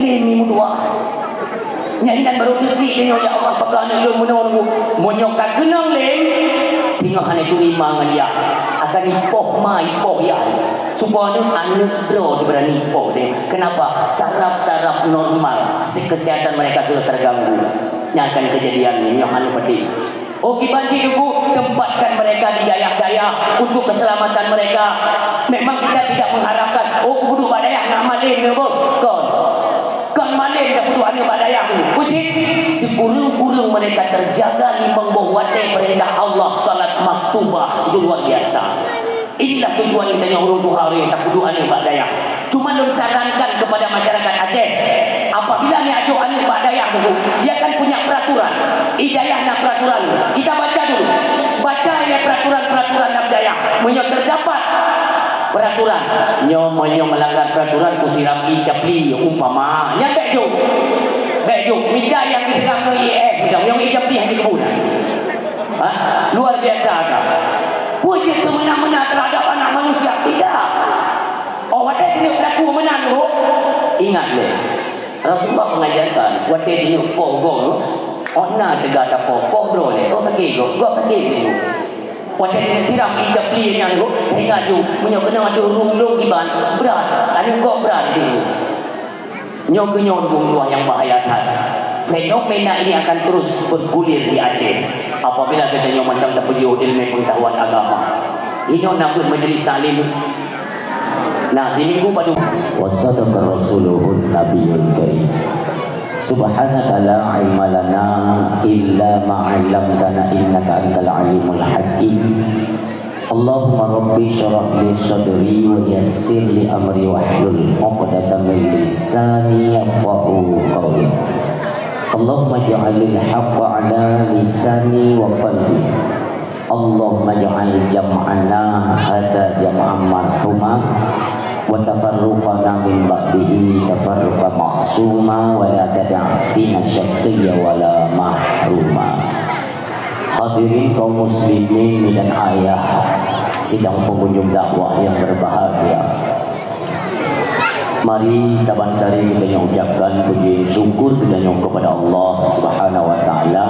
Ini dua. Nyanyian baru titik tengok ya Allah bagaimana lu menunggu menyokak kenang lem tengok hanya tu imang dia akan ipoh ya supaya anak bro berani ipoh dia. Kenapa? Saraf-saraf normal kesehatan mereka sudah terganggu. Yang akan kejadian ini yang hanya penting. Okey banci dulu tempatkan mereka di dayah-dayah untuk keselamatan mereka. Memang kita tidak mengharapkan kudu badayah nak malin ke bukan. Kan malin dah kudu anu badayah tu. Pusing sekurang-kurang mereka terjaga limang buahwate perintah Allah salat maktubah itu luar biasa. Inilah tujuan kita yang urung hari tak kudu anu badayah. Cuma disarankan kepada masyarakat Aceh apabila ni ajo anu badayah tu dia kan punya peraturan. Hidayah nak peraturan. Kita baca dulu. Baca ini peraturan-peraturan Abdayah. Menyo terdapat peraturan. Nyo melanggar peraturan kusiram icapli umpama. Nya bejo. Mida yang disiram ke IF yang icapli hanya kebun. Luar biasa kan. Wujud semena-mena terhadap anak manusia tidak. Wadah jenis berlaku menang tu. Ingat le. Rasulullah mengajarkan wadah jenis pogong ona tegak ada pokok bro le. Oh kaki gua kaki tu. Wadah jenis siram icapli yang tu. Tengah tu menyok kena ada rung-rung iban berat. Anu kok berat tu. Nyok-nyok buah yang bahaya tadi. Fenomena ini akan terus bergulir di Aceh apabila kita nyok macam terpuji ilmu pengetahuan agama. Ini nak majlis taklim. Nah, seminggu pada wasadaqa rasuluhun nabiyul karim. Subhanaka la ilma lana illa ma 'allamtana innaka antal alimul hakim. Allahumma rabbi syrah li sadri wa yassir li amri wahlul 'uqdatam min lisani yafqahu qawli. Allahumma ja'alil haqqa 'ala lisani wa qalbi. Allahumma ja'al jam'ana hadza jam'an marhuma wa tafarruqana min ba'dihi tafarruqa ma'suma wa la tad'a fina syaqiyya wa la mahruma. Hadirin kaum muslimin dan ayah sidang pengunjung dakwah yang berbahagia, mari saban-sari kita ucapkan puji syukur kita kepada Allah Subhanahu wa taala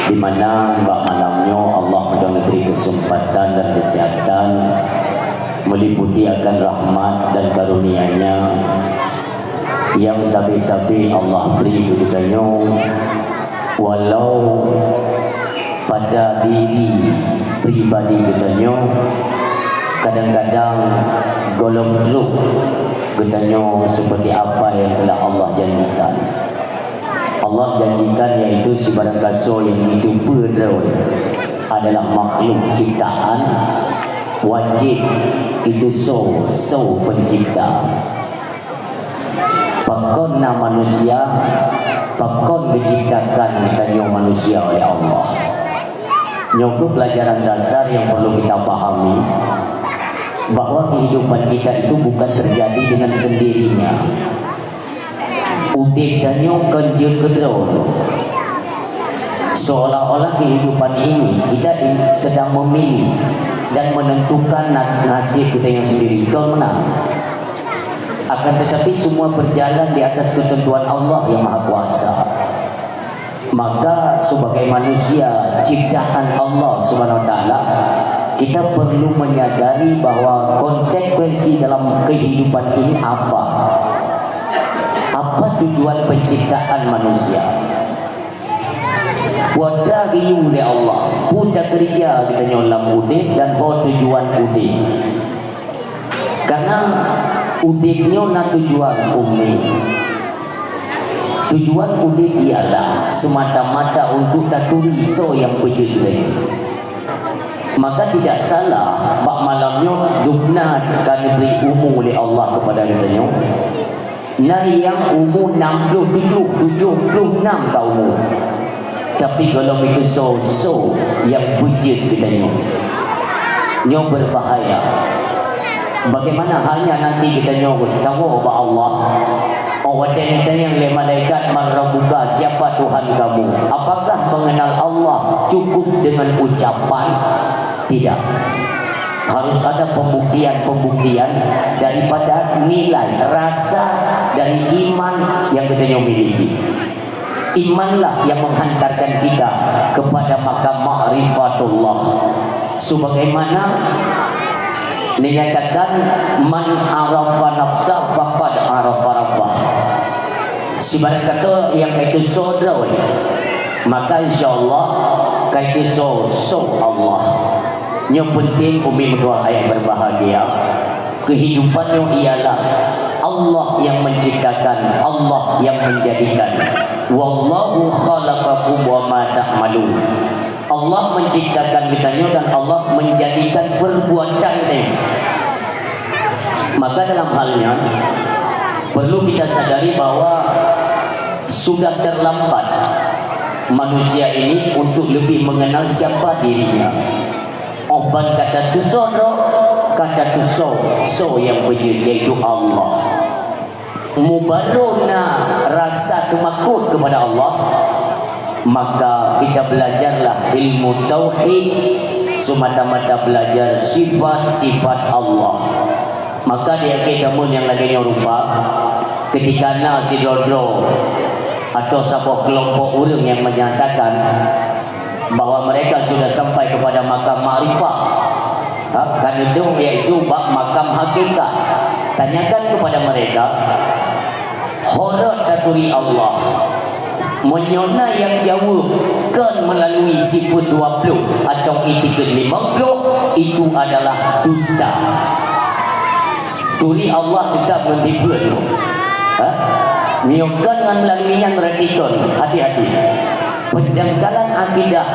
di mana malamnya Allah sudah memberi kesempatan dan kesehatan meliputi akan rahmat dan karunia-Nya yang sabi-sabi Allah beri kepadanya, walau pada diri pribadi kepadanya kadang-kadang golong druk kepadanya seperti apa yang telah Allah janjikan. Allah janjikan yaitu sebarang kaso yang itu berdraw adalah makhluk ciptaan wajib itu so pencipta. Pakonna manusia pakon diciptakan ditanya manusia oleh Allah. Nyoko pelajaran dasar yang perlu kita pahami bahwa kehidupan kita itu bukan terjadi dengan sendirinya. Udik danyo kenjut kedrol. Seolah-olah kehidupan ini kita sedang memilih dan menentukan nasib kita yang sendiri. Kau menang. Akan tetapi semua berjalan di atas ketentuan Allah yang Maha Kuasa. Maka sebagai manusia ciptaan Allah Subhanahu wa taala, kita perlu menyadari bahwa konsekuensi dalam kehidupan ini apa? Apa tujuan penciptaan manusia? Wadari oleh Allah, punya kerja kita nyolam udik dan tujuan udik. Karena udiknya nak tujuan umi. Tujuan udik ialah semata-mata untuk taturi so yang berjaya. Maka tidak salah bak malamnya dubna kan diberi umur oleh Allah kepada katanya. Nari yang umur 76 ka umur. Tapi kalau itu so yang bujit kita nyo berbahaya. Bagaimana halnya nanti kita nyo tahu bahwa Allah Wadah yang oleh malaikat marrabuka, siapa Tuhan kamu? Apakah mengenal Allah cukup dengan ucapan? Tidak. Harus ada pembuktian daripada nilai, rasa dari iman yang kita miliki. Imanlah yang menghantarkan kita kepada makam ma'rifatullah. Sebagaimana dinyatakan man arafa nafsa faqad arafa rabbah. Sebarat kata yang kaitu saudara, maka insyaallah kaitu so Allah. Yang penting umi berdua ayat berbahagia. Kehidupannya ialah Allah yang menciptakan, Allah yang menjadikan. Wallahu khalaqakum wa ma ta'malun. Allah menciptakan kita dan Allah menjadikan perbuatan ini. Maka dalam halnya perlu kita sadari bahwa sudah terlambat manusia ini untuk lebih mengenal siapa dirinya. Obat kata tu kata tu so yang wujud yaitu Allah. Mubarona rasa tumakut kepada Allah, maka kita belajarlah ilmu tauhid, semata-mata belajar sifat-sifat Allah. Maka dia ketemun yang lagi rupa ketika nasi dodro atau sebuah kelompok orang yang menyatakan bahwa mereka sudah sampai kepada makam ma'rifah, kan itu yaitu makam hakikat. Tanyakan kepada mereka, horat katuri Allah menyona yang jauh kan melalui sifat 20 atau itikat 50 itu adalah dusta. Turi Allah tetap menghibur. Nyokan dengan melaluinya meratikan, hati-hati. Pendangkalan akidah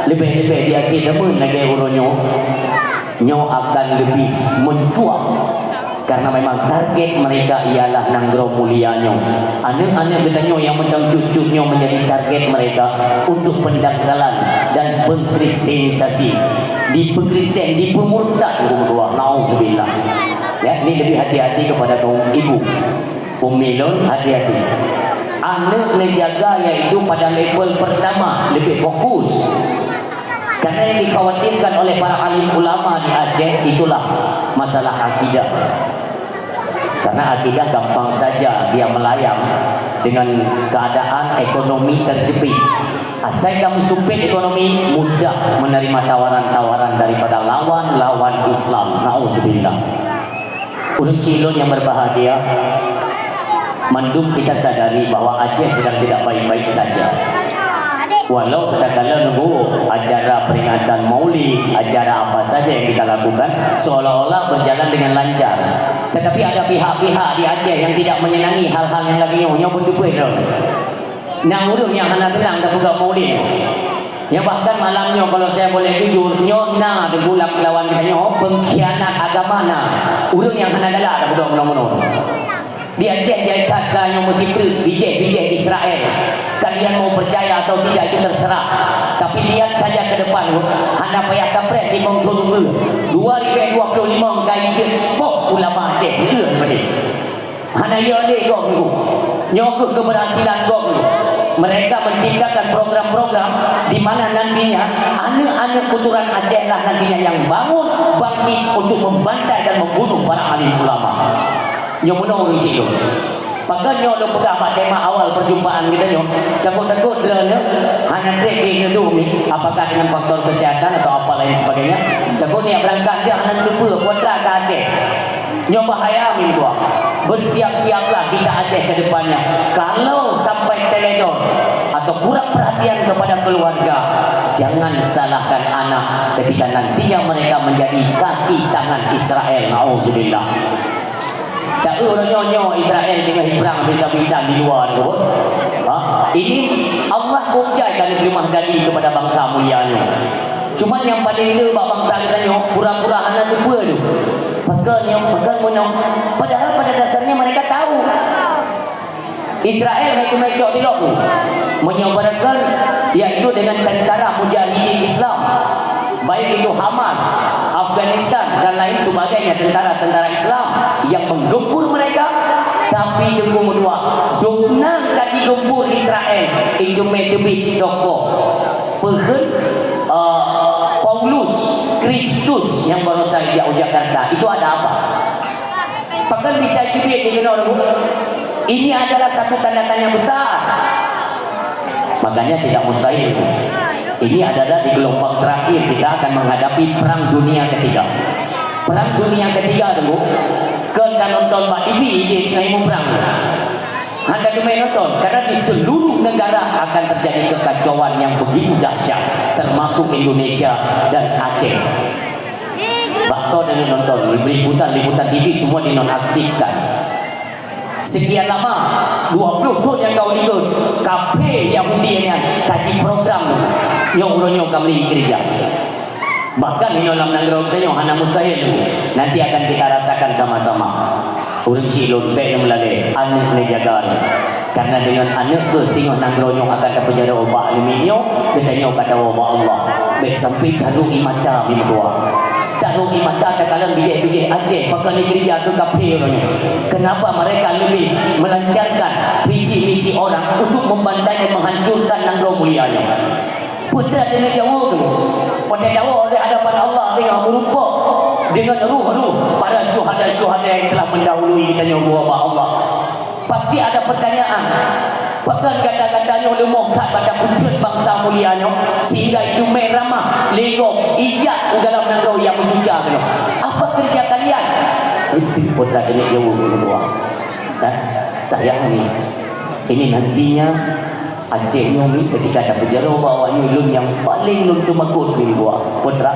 lebih-lebih di akidah pun lagi urunyo akan lebih mencuat. Karena memang target mereka ialah nanggro mulianya. Anak-anak bertanya yang macam cucunya menjadi target mereka untuk pendangkalan dan pengkristenisasi. Di pengkristen, di pemurtad kedua. Nauzubillah. Ya, ini lebih hati-hati kepada kaum ibu. Umilun, hati-hati. Anak menjaga yaitu pada level pertama lebih fokus. Karena yang dikhawatirkan oleh para alim ulama di Aceh itulah masalah akidah. Karena akidah gampang saja dia melayang dengan keadaan ekonomi terjepit. Asal kamu sumpit ekonomi, mudah menerima tawaran-tawaran daripada lawan-lawan Islam. Nauzubillah. Ulun cilun yang berbahagia, mandum kita sadari bahwa Aceh sedang tidak baik-baik saja. Walau katakanlah nunggu acara peringatan maulid, acara apa saja yang kita lakukan seolah-olah berjalan dengan lancar. Tetapi ada pihak-pihak di Aceh yang tidak menyenangi hal-hal yang lagi nyonya berdupin. Nah, urung yang hana bilang tak buka maulid. Yang bahkan malamnya kalau saya boleh jujur, nyona degulak lawan kita nyoh pengkhianat agama na. Urung yang hana galak tak buka menong-menong. Di Aceh jadi kata yang mesti bijak Israel. Kalian mau percaya atau tidak itu terserah. Tapi lihat saja ke depan. Hana payah kapret di Mengtunggu 2025 kali je. Pok ulama Aceh. Itu yang penting. Hana ya dek kau minggu. Nyokut keberhasilan kau minggu. Mereka menciptakan program-program di mana nantinya anak-anak keturunan Aceh lah nantinya yang bangun bangkit untuk membantai dan membunuh para alim ulama. Yang menang di situ. Pakanya lo pegang tema awal perjumpaan kita nyo, takut-takut deranya hanya trekking dulu ni, apakah dengan faktor kesehatan atau apa lain sebagainya. Takut ni berangkat dia hanya lupa kuadrat ke Aceh. Nyo bahaya min gua. Bersiap-siaplah kita Aceh ke depannya. Kalau sampai teledor atau kurang perhatian kepada keluarga, jangan salahkan anak ketika nantinya mereka menjadi kaki tangan Israel. Nauzubillah. Tak nyonya Israel dengan perang bisa-bisa di luar tu. Ini Allah buktikan negeri Mahdali kepada bangsa mulianya. Cuma yang paling dia bangsa kita nyo pura-pura anak tu apa tu. Pegang menong. Padahal pada dasarnya mereka tahu Israel itu mecok tilok tu. Menyebarkan iaitu dengan tentara mujahidin Islam. Baik itu Hamas, Afghanistan dan lain sebagainya, tentara-tentara Islam yang menggempur mereka. Tapi yang kedua, doknang kaki gempur Israel itu metebit tokoh Pehen Paulus Kristus yang baru saja Jakarta. Itu ada apa? Bahkan bisa jubit dengan orang Ini adalah satu tanda tanya besar. Makanya tidak mustahil. Ini adalah di gelombang terakhir kita akan menghadapi perang dunia ketiga. Perang dunia ketiga tunggu. Kan nonton Pak TV di ilmu perang. Anda cuma nonton karena di seluruh negara akan terjadi kekacauan yang begitu dahsyat, termasuk Indonesia dan Aceh. Bakso dan nonton, liputan TV semua dinonaktifkan. Sekian lama 20 tahun yang kau ikut kafe Yahudi yang kaji program nyong kami di gereja. Bahkan di dalam nanggro tanya hana mustahil nanti akan kita rasakan sama-sama. Urang silon pe melalui anak ne jaga karena dengan anak ke singo nanggro nyong akan dapat jara obat liminyo katanya kata obat Allah baik sampai taruh imata mi berdoa. Taruh imata tak kalang bijak Aceh pakai di gereja tu kafe orangnya. Kenapa mereka lebih melancarkan visi-misi orang untuk membantai dan menghancurkan nanggro mulianya? Putra dengan Jawa tu pada Jawa oleh hadapan Allah dengan merupa dengan ruh-ruh para syuhada-syuhada yang telah mendahului kita nyawa Allah. Pasti ada pertanyaan. Bahkan kata-katanya oleh Muhammad pada pucuk bangsa mulianya sehingga itu meramah lego ijak dalam negara yang menjuja tu. Apa kerja kalian? Itu putra dengan Jawa berdua. Dan saya ini nantinya Aceh ni ketika ada penjara bawa ulun yang paling lun tu makut ni buat putra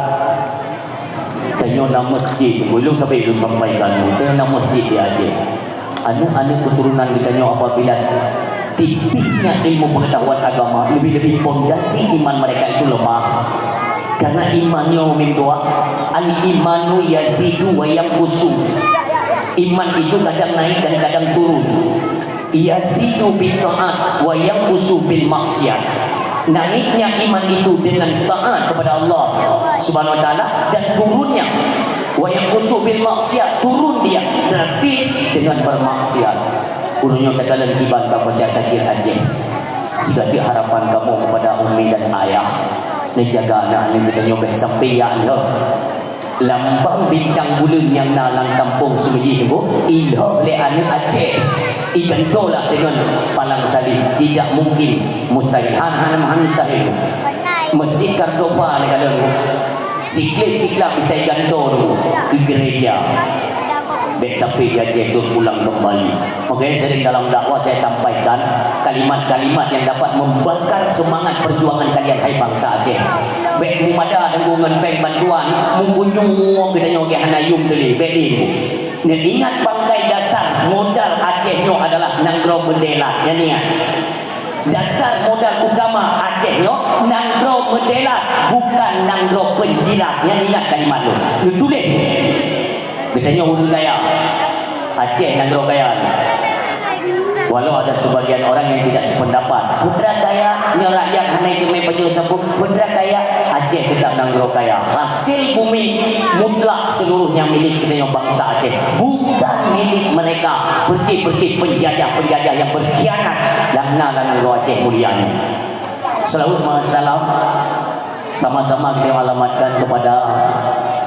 tanya nama masjid belum sampai sampaikan tanya nama masjid di Aceh. Anak-anak keturunan ditanya apabila tipisnya ilmu pengetahuan agama lebih-lebih pondasi iman mereka itu lemah karena imannya membawa al-imanu yazidu wa yanqusu. Iman itu kadang naik dan kadang turun. Yazidu bil taat wa yanqusu bil maksiat. Naiknya iman itu dengan taat kepada Allah Subhanahu wa taala dan turunnya wa yanqusu bil maksiat, turun dia drastis dengan bermaksiat. Urunyo katalan tiban ka pecah kecil Aceh. Jika harapan kamu kepada umi dan ayah menjaga anak-anak kita nyobek sampai ya Allah. Lambang bintang bulan yang nalang kampung Sumeji itu indah le anak Aceh ikan tolak dengan palang salib tidak mungkin mustahil hana mustahil masjid Cordova ni kalau sikit bisa ganto ke gereja baik sampai dia jatuh pulang kembali. Makanya sering dalam dakwah saya sampaikan kalimat-kalimat yang dapat membakar semangat perjuangan kalian hai bangsa Aceh. Baik mumada dengan bank bantuan mungkunjung kita nyoge hanayum tadi baik ini. Dan ingat pangkai dasar modal Aceh nyo adalah nanggro bendela. Yang ingat. Dasar modal utama Aceh nyo nanggro bendela bukan nanggro penjilat. Yang ingat kalimat lu. Lu tulis. Katanya urut kaya Aceh nanggro kaya. Walau ada sebagian orang yang tidak sependapat putra kaya nyo rakyat hanya itu baju sabuk putra kaya Aceh tetap nanggro kaya. Hasil bumi mutlak seluruhnya milik kita bangsa Aceh, bukan milik mereka berti-berti penjajah-penjajah yang berkhianat. Laknah nanggro Aceh mulianya. Salawat salam sama-sama kita alamatkan kepada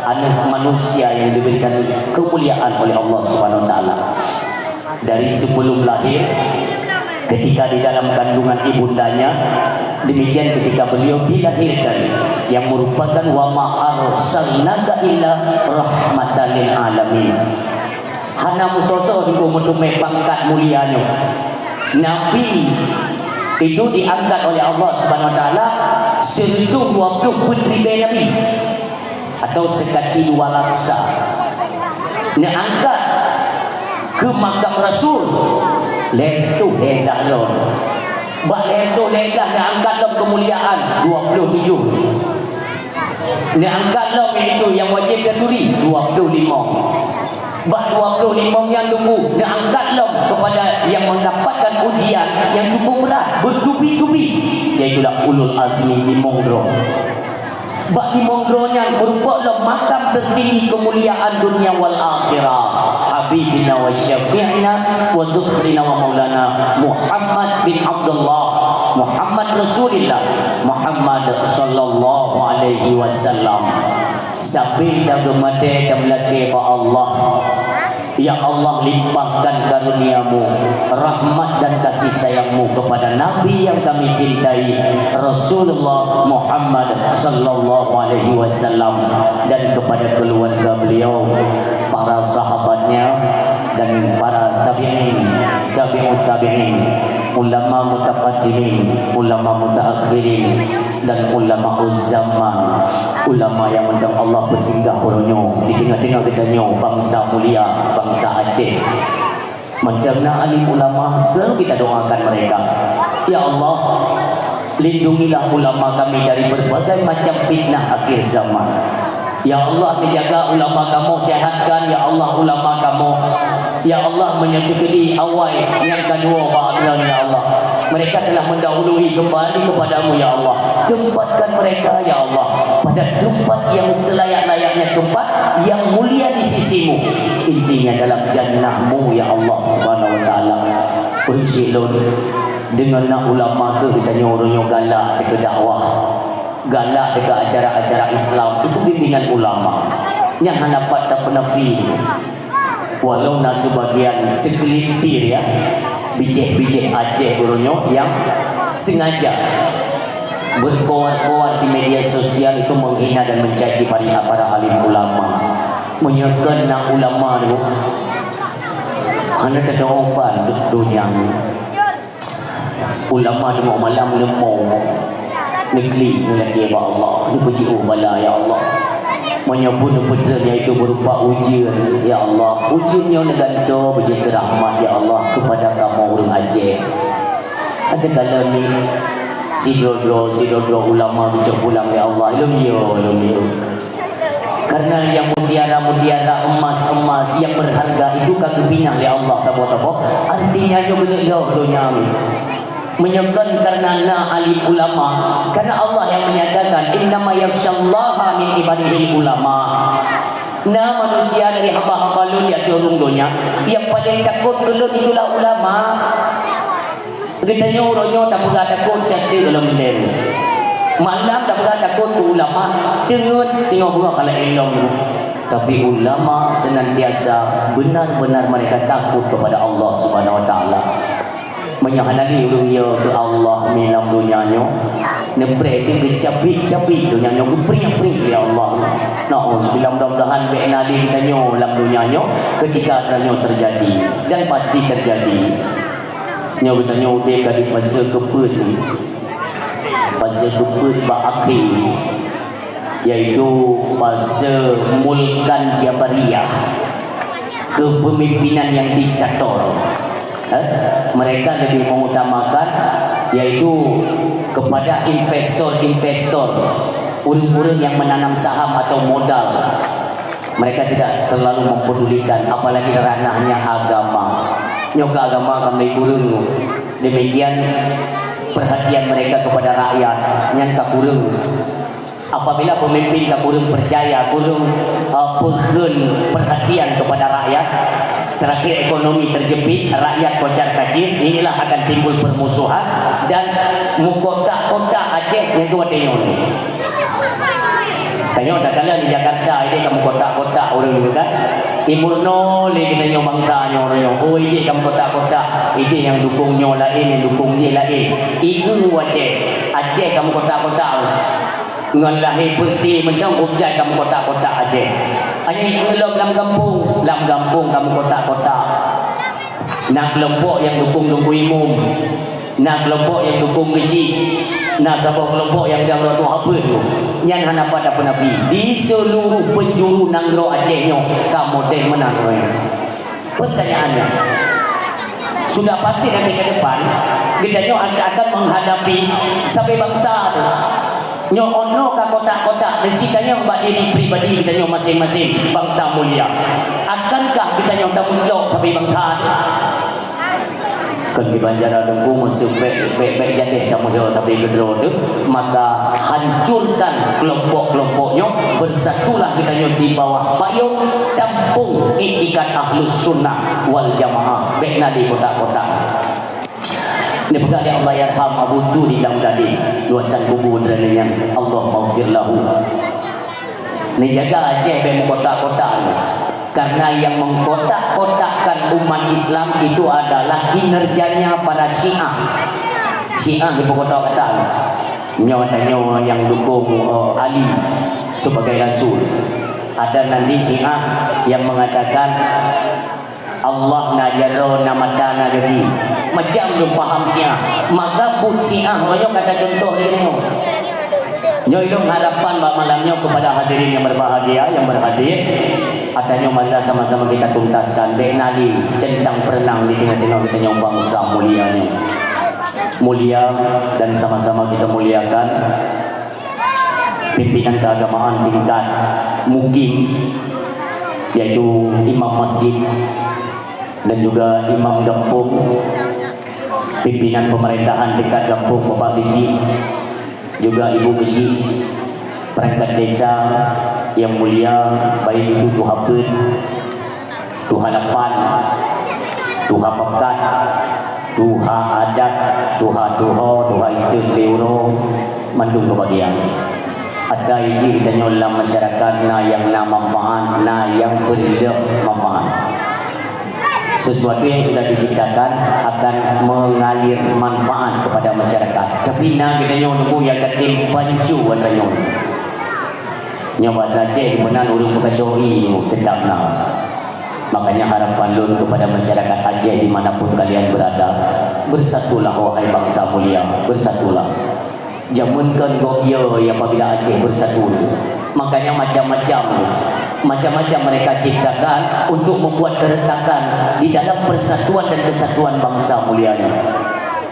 anak manusia yang diberikan kemuliaan oleh Allah Subhanahu wa taala. Dari sebelum lahir, ketika di dalam kandungan ibundanya, demikian ketika beliau dilahirkan, yang merupakan wa ma arsalnaka illa rahmatan lil alamin. Hana musoso di umutume pangkat mulianya. Nabi itu diangkat oleh Allah Subhanahu wa taala 120 putri Nabi atau sekati 2 laksa. Angkat ke makam Rasul lentu hendak lon bak lentu hendak nak angkat lom kemuliaan 27 nak angkat lom itu yang wajib keturi 25 bak 25 yang tunggu nak angkat lom kepada yang mendapatkan ujian yang cukup berat bertubi-tubi iaitulah ulul azmi di Monggro. Bak di Monggro-nya merupakan makam tertinggi kemuliaan dunia wal akhirah. Habibina wa syafi'ina wa dhukhrina wa maulana Muhammad bin Abdullah Muhammad Rasulullah Muhammad sallallahu alaihi wasallam. Sampai jaga mati dan melaki ba Allah Ya Allah, limpahkan karunia-Mu, rahmat dan kasih sayang-Mu kepada Nabi yang kami cintai, Rasulullah Muhammad sallallahu alaihi wasallam, dan kepada keluarga beliau, para sahabatnya, dan para tabi'in, tabi'ut tabi'in, ulama mutaqaddimin, ulama mutaakhirin, dan ulama zaman, ulama yang undang Allah bersinggah koronyo di tengah-tengah kita nyo, bangsa mulia, bangsa Aceh. Mendengar alim ulama, selalu kita doakan mereka. Ya Allah, lindungilah ulama kami dari berbagai macam fitnah akhir zaman. Ya Allah, menjaga ulama kamu, sehatkan ya Allah ulama kamu. Ya Allah, menyertai awal yang kedua ba'dhan ya Allah. Mereka telah mendahului kembali kepadamu ya Allah. Tempatkan mereka ya Allah pada tempat yang selayak-layaknya, tempat yang mulia di sisimu. Intinya dalam jannahmu ya Allah subhanahu wa ta'ala. Bersyilun dengan nak ulama ke kita nyuruh galak dekat dakwah, galak dekat acara-acara Islam. Itu bimbingan ulama yang dapat tak pernah feel. Walau nak sebagian segelintir ya, bijak-bijak Aceh gurunya yang sengaja berkoar-koar di media sosial itu menghina dan mencaci para alim ulama, menyerahkan nak ulama itu hanya kata obat dunia ulama itu malam lemong negeri lagi ya Allah, ini puji bala ya Allah, menyebut putranya itu berupa ujian ya Allah. Ujiannya neganto berjaya rahmat ya Allah kepada kamu orang Aceh. Ada kala ni sidodro ulama bijak pulang ya Allah, ilum. Karena yang mutiara emas yang berharga itu kagak pinang ya Allah, tahu artinya nyo benar dunia ni menyekan karena alim ulama, karena Allah yang menyatakan innama yakhsyallaha min ibadihil ulama. Nah, manusia dari hamba-hamba lu di turun dunia yang paling takut kelun itulah ulama. Kita nyuruhnya tak pernah takut satu dalam den malam, tak pernah takut ke ulama tengut singa bunga kalau elong. Tapi ulama senantiasa benar-benar mereka takut kepada Allah subhanahu wa ta'ala, menyahani dunia ke Allah milam dunianya, nepre itu kecabik-cabik dunianya, kepring-pring ya Allah. Na'udzubillah, mudah-mudahan be'nadi tanya dalam dunianya ketika tanya terjadi, dan pasti terjadi. Nyo kita nyote kali fase keput ba'akhir, yaitu fase mulkan Jabariyah, kepemimpinan yang diktator. Mereka lebih mengutamakan yaitu kepada investor, orang-orang yang menanam saham atau modal. Mereka tidak terlalu mempedulikan, apalagi ranahnya agama. Nyoka agama kami kurung. Demikian perhatian mereka kepada rakyat yang tak kurung. Apabila pemimpin tak kurung percaya, kurung perhatian kepada rakyat, terakhir ekonomi terjepit, rakyat kocar kacir, inilah akan timbul permusuhan dan kota Aceh yang tu ada yang ni. Tanya dah kala di Jakarta ini kamu kota orang juga kan. Imurno le kita nyo bangsa nyo orang. Oh ini kamu kota, ini yang dukung nyo lain, yang dukung dia lain. Itu Aceh kamu kota. Ngan lahir berti mentang objek kamu kota Aceh. Hanya ilok dalam kampung kamu kota. Nak kelompok yang dukung umum, nak kelompok yang dukung besi, nak sabah kelompok yang jangan tu apa tu. Yang hana pada penafi di seluruh penjuru Nanggro Acehnya kamu teh menang. Pertanyaannya, sudah pasti nanti ke depan kita akan menghadapi sampai bangsa tu. Nyo ono ka kota-kota resikanya mbak diri pribadi kita nyo masing-masing bangsa mulia. Akankah kita nyo tamulo sampai bangsa? Kan di Banjar Dengku masuk baik jadi kamu dia tapi gedro tu, maka hancurkan kelompok-kelompoknya, bersatulah kita nyo di bawah payung tampung itikat Ahlus Sunnah wal Jamaah baik di kota-kota. Ini pegang ya Allah yarham Abu Tu di dalam tadi luasan kubur darinya Allah maghfir lahu. Ini jaga Aceh bem kota-kota ni. Karena yang mengkotak-kotakkan umat Islam itu adalah kinerjanya para Syiah. Syiah ibu kota kata nyawa yang dukung Ali sebagai Rasul. Ada nanti Syiah yang mengatakan Allah najaro namatana lagi. Macam belum paham Syiah. Maka but Syiah banyak kata contoh ini. Nyoidong harapan malamnya kepada hadirin yang berbahagia, yang berhadir. Adanya marilah sama-sama kita tuntaskan Benali centang perenang di tengah-tengah kita yang bangsa mulia ini. Mulia dan sama-sama kita muliakan pimpinan keagamaan tingkat mukim, yaitu imam masjid dan juga imam kampung, pimpinan pemerintahan tingkat kampung Bapak Bisi, juga Ibu Bisi, perangkat desa yang mulia, baik itu Tuhan Pun, Tuhan Lapan, Tuhan Pekat, Tuhan Adat, Tuhan Tuho, Tuhan Itu Leuro, mandung kebahagiaan. Ada iji kita nyolam masyarakat na yang na manfaat, na yang berilah manfaat. Sesuatu yang sudah diciptakan akan mengalir manfaat kepada masyarakat. Tapi na kita nyolam yang ketim pancu atau nyolam. Nyawa saja di mana urung bekasoi tetap na. Makanya harapan lun kepada masyarakat Aceh dimanapun kalian berada, bersatulah wahai bangsa mulia, bersatulah. Jamunkan goyo apabila Aceh bersatu. Makanya macam-macam mereka ciptakan untuk membuat keretakan di dalam persatuan dan kesatuan bangsa mulia ini.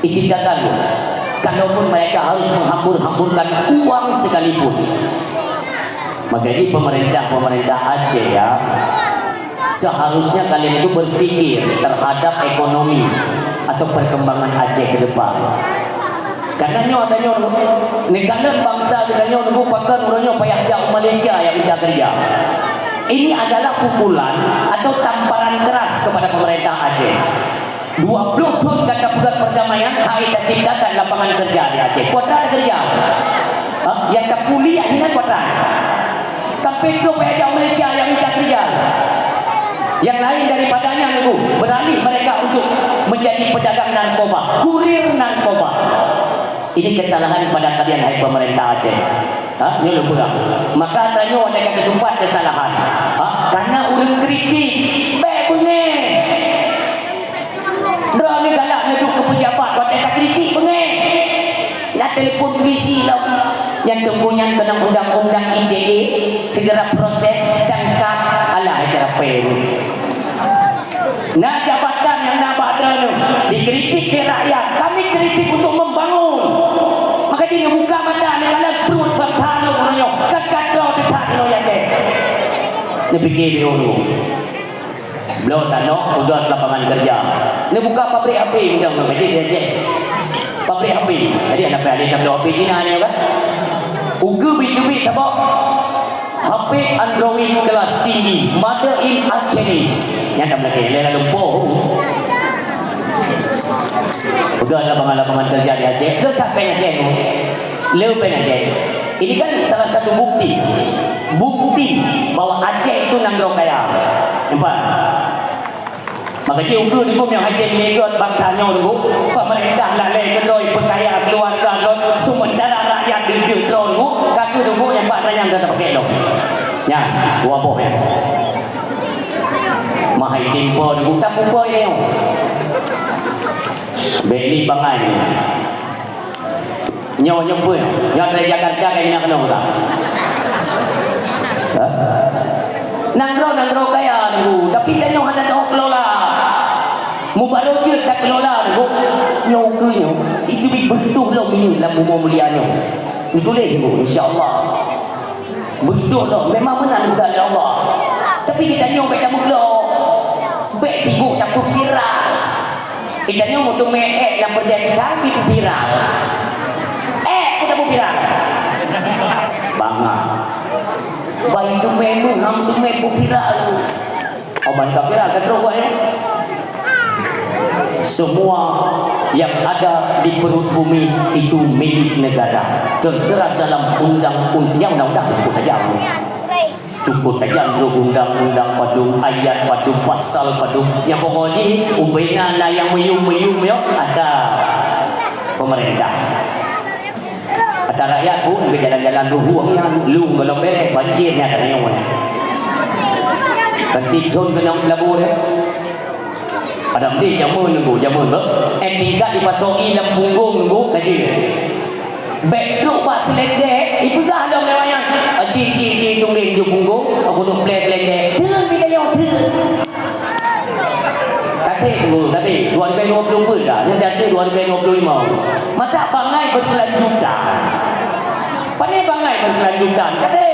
Diciptakan kalaupun mereka harus menghambur-hamburkan uang sekalipun. Makanya pemerintah Aceh ya, seharusnya kalian itu berpikir terhadap ekonomi atau perkembangan Aceh ke depan. Karena adanya negara bangsa dengan merupakan orangnya payah jauh Malaysia yang kita kerja. Ini adalah pukulan atau tamparan keras kepada pemerintah Aceh. 20 tahun kata bulan perdamaian, kita ciptakan lapangan kerja di Aceh. Kuadran kerja. Yang tak kuliah dengan kuadran. Sampai itu payah jauh Malaysia yang kita kerja. Yang lain daripadanya beralih mereka untuk menjadi pedagang narkoba, kurir narkoba. Ini kesalahan pada kalian hai pemerintah Aceh. Ini lupa. Maka tanya ada kata tempat kesalahan. Karena urang kritik, baik bengeh. Dra ni galak duduk ke pejabat buat kata kritik bengeh. Nak telefon polisi lah. Yang tunggunya kena undang-undang ITE, segera proses tangkap alah cara pen. Nah jabatan yang nak badran dikritik di rakyat, kami kritik untuk membangun. Maka jadi buka mata negara perut bertanu orangnya, kekatau tetap ya je. Ni fikir dulu. Belum tanok udah lapangan kerja. Ni buka pabrik api undang kerja dia je. Pabrik api. Jadi anak pernah tak api Cina ni kan? Ugu B2B sebab HP Android kelas tinggi, mother in Aceh. Yang dah lagi Kuala Lumpur. Udah lapangan kerja di Aceh. Dekat pen Aceh tu. Leu pen Aceh. Ini kan salah satu bukti bahwa Aceh itu negara kaya. Nampak? Maka dia ukur ni pun yang hakim megat bangsanya dulu. Pemerintah lalai kedoi perkaya keluarga dan sementara rakyat dijut dulu. Kaki dulu yang pak rayang dah pakai dong. Ya, buah boh ya. Mahai timpo dulu tak pupoi ni. Beli bangai. Nyawa pun. Yang dari Jakarta kayak nak kena tak? Nangro kaya dulu. Tapi tanya ada dok kelola. Mubarak je tak kelola tu. Nyokanya itu betul lah ini dalam umur mulianya. Ini boleh tu insya-Allah. Betul lah memang benar juga oleh Allah. Tapi kita nyok baik kamu keluar. Baik sibuk tak viral. Kita nyok untuk make yang berjaya itu viral. Kita mau viral. Bangga. Baik tu menu ham tu menu viral. Oban tak viral kan terus buat ya. Semua yang ada di perut bumi itu milik negara, tertera dalam undang-undang itu saja. cukup tajam undang-undang padu ayat padu pasal padu yang pokoknya ubena yang meyum-meyum yo ada pemerintah ada rakyat pun ke jalan-jalan ruhuangnya lu belum beres banjirnya katanya mana nanti John kena labu dia ada mesti jamun ber tingkat dipasoki dalam punggung nunggu kaji backdrop pas selendek ibu dah ada mewahnya cing tungling di punggung aku tu play selendek turun kita yang turun kata 2020 pun dah yang jatuh 2025 masa bangai berkelanjutan pandai bangai berkelanjutan kata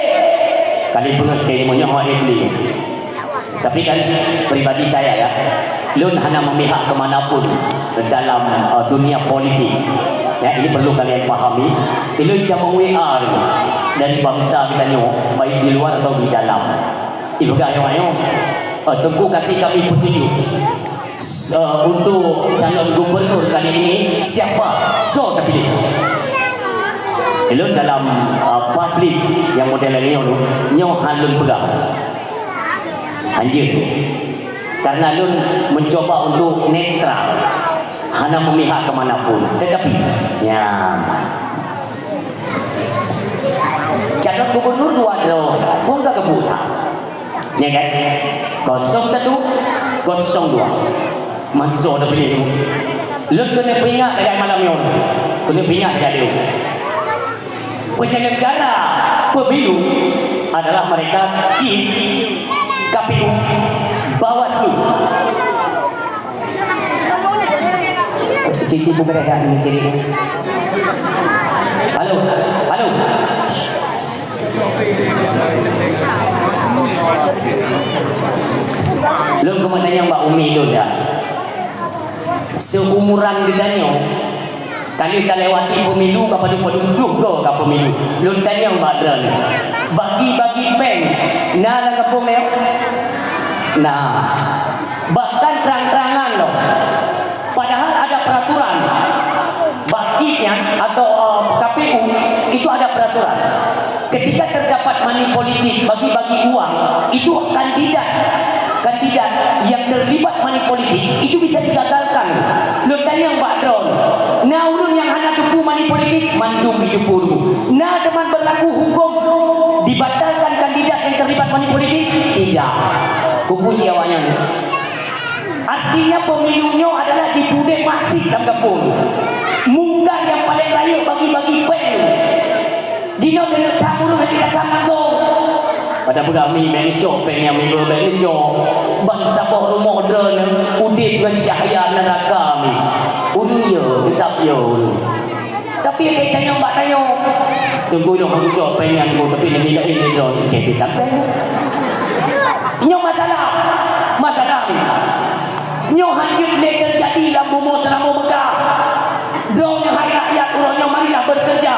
kali pengerti punya orang ini tapi kan pribadi saya ya lun hanya memihak kemanapun dalam dunia politik ya, ini perlu kalian pahami lun jamu WA dari bangsa kita nyok baik di luar atau di dalam ibu ayo Tengku kasih kami petunjuk untuk calon gubernur kali ini siapa so terpilih lun dalam publik yang model ini nyok halun pegang anjir karena lun mencoba untuk netral hanya memihak kemanapun tetapi ya calon gubernur dua pun tak kebuka ya kan 01 02 masuk ada pilih lun kena peringat dari malam ni kena peringat dari penyelenggara pemilu adalah mereka KPU Bawaslu Cici bukan dah ini ciri halo lu kemudian yang Mbak Umi lu ya seumuran gedanya kali kita lewati pemilu kepada penduduk ke pemilu lu tanya Mbak Dran bagi-bagi pen nah kapung ya nah bahkan terang-terangan loh padahal ada peraturan baginya atau KPU itu ada peraturan ketika terdapat money politik bagi-bagi uang itu kandidat yang terlibat money politik itu bisa digagalkan lu tanya Mbak Dron nah urun yang hanya tupu money politik mandum dicupu dulu nah teman berlaku hukum dibatalkan kandidat yang terlibat money politik tidak kupuji awaknya artinya pemilunya adalah di budek masih dalam kampung munggah yang paling layak bagi-bagi pen dino dengan tamu dengan kita tamu pada pegami menicok pen yang minggu menicok bangsa bohong modern udip dengan syahaya neraka kami udunya tetap yo tapi kita yang Mbak tanya tunggu dong aku cok pen yang aku tapi ini dong kita tetap pen nyo masalah ni nyo hancur le terjadi dalam bumi selama Mekah drone hai rakyat urangnya marilah bekerja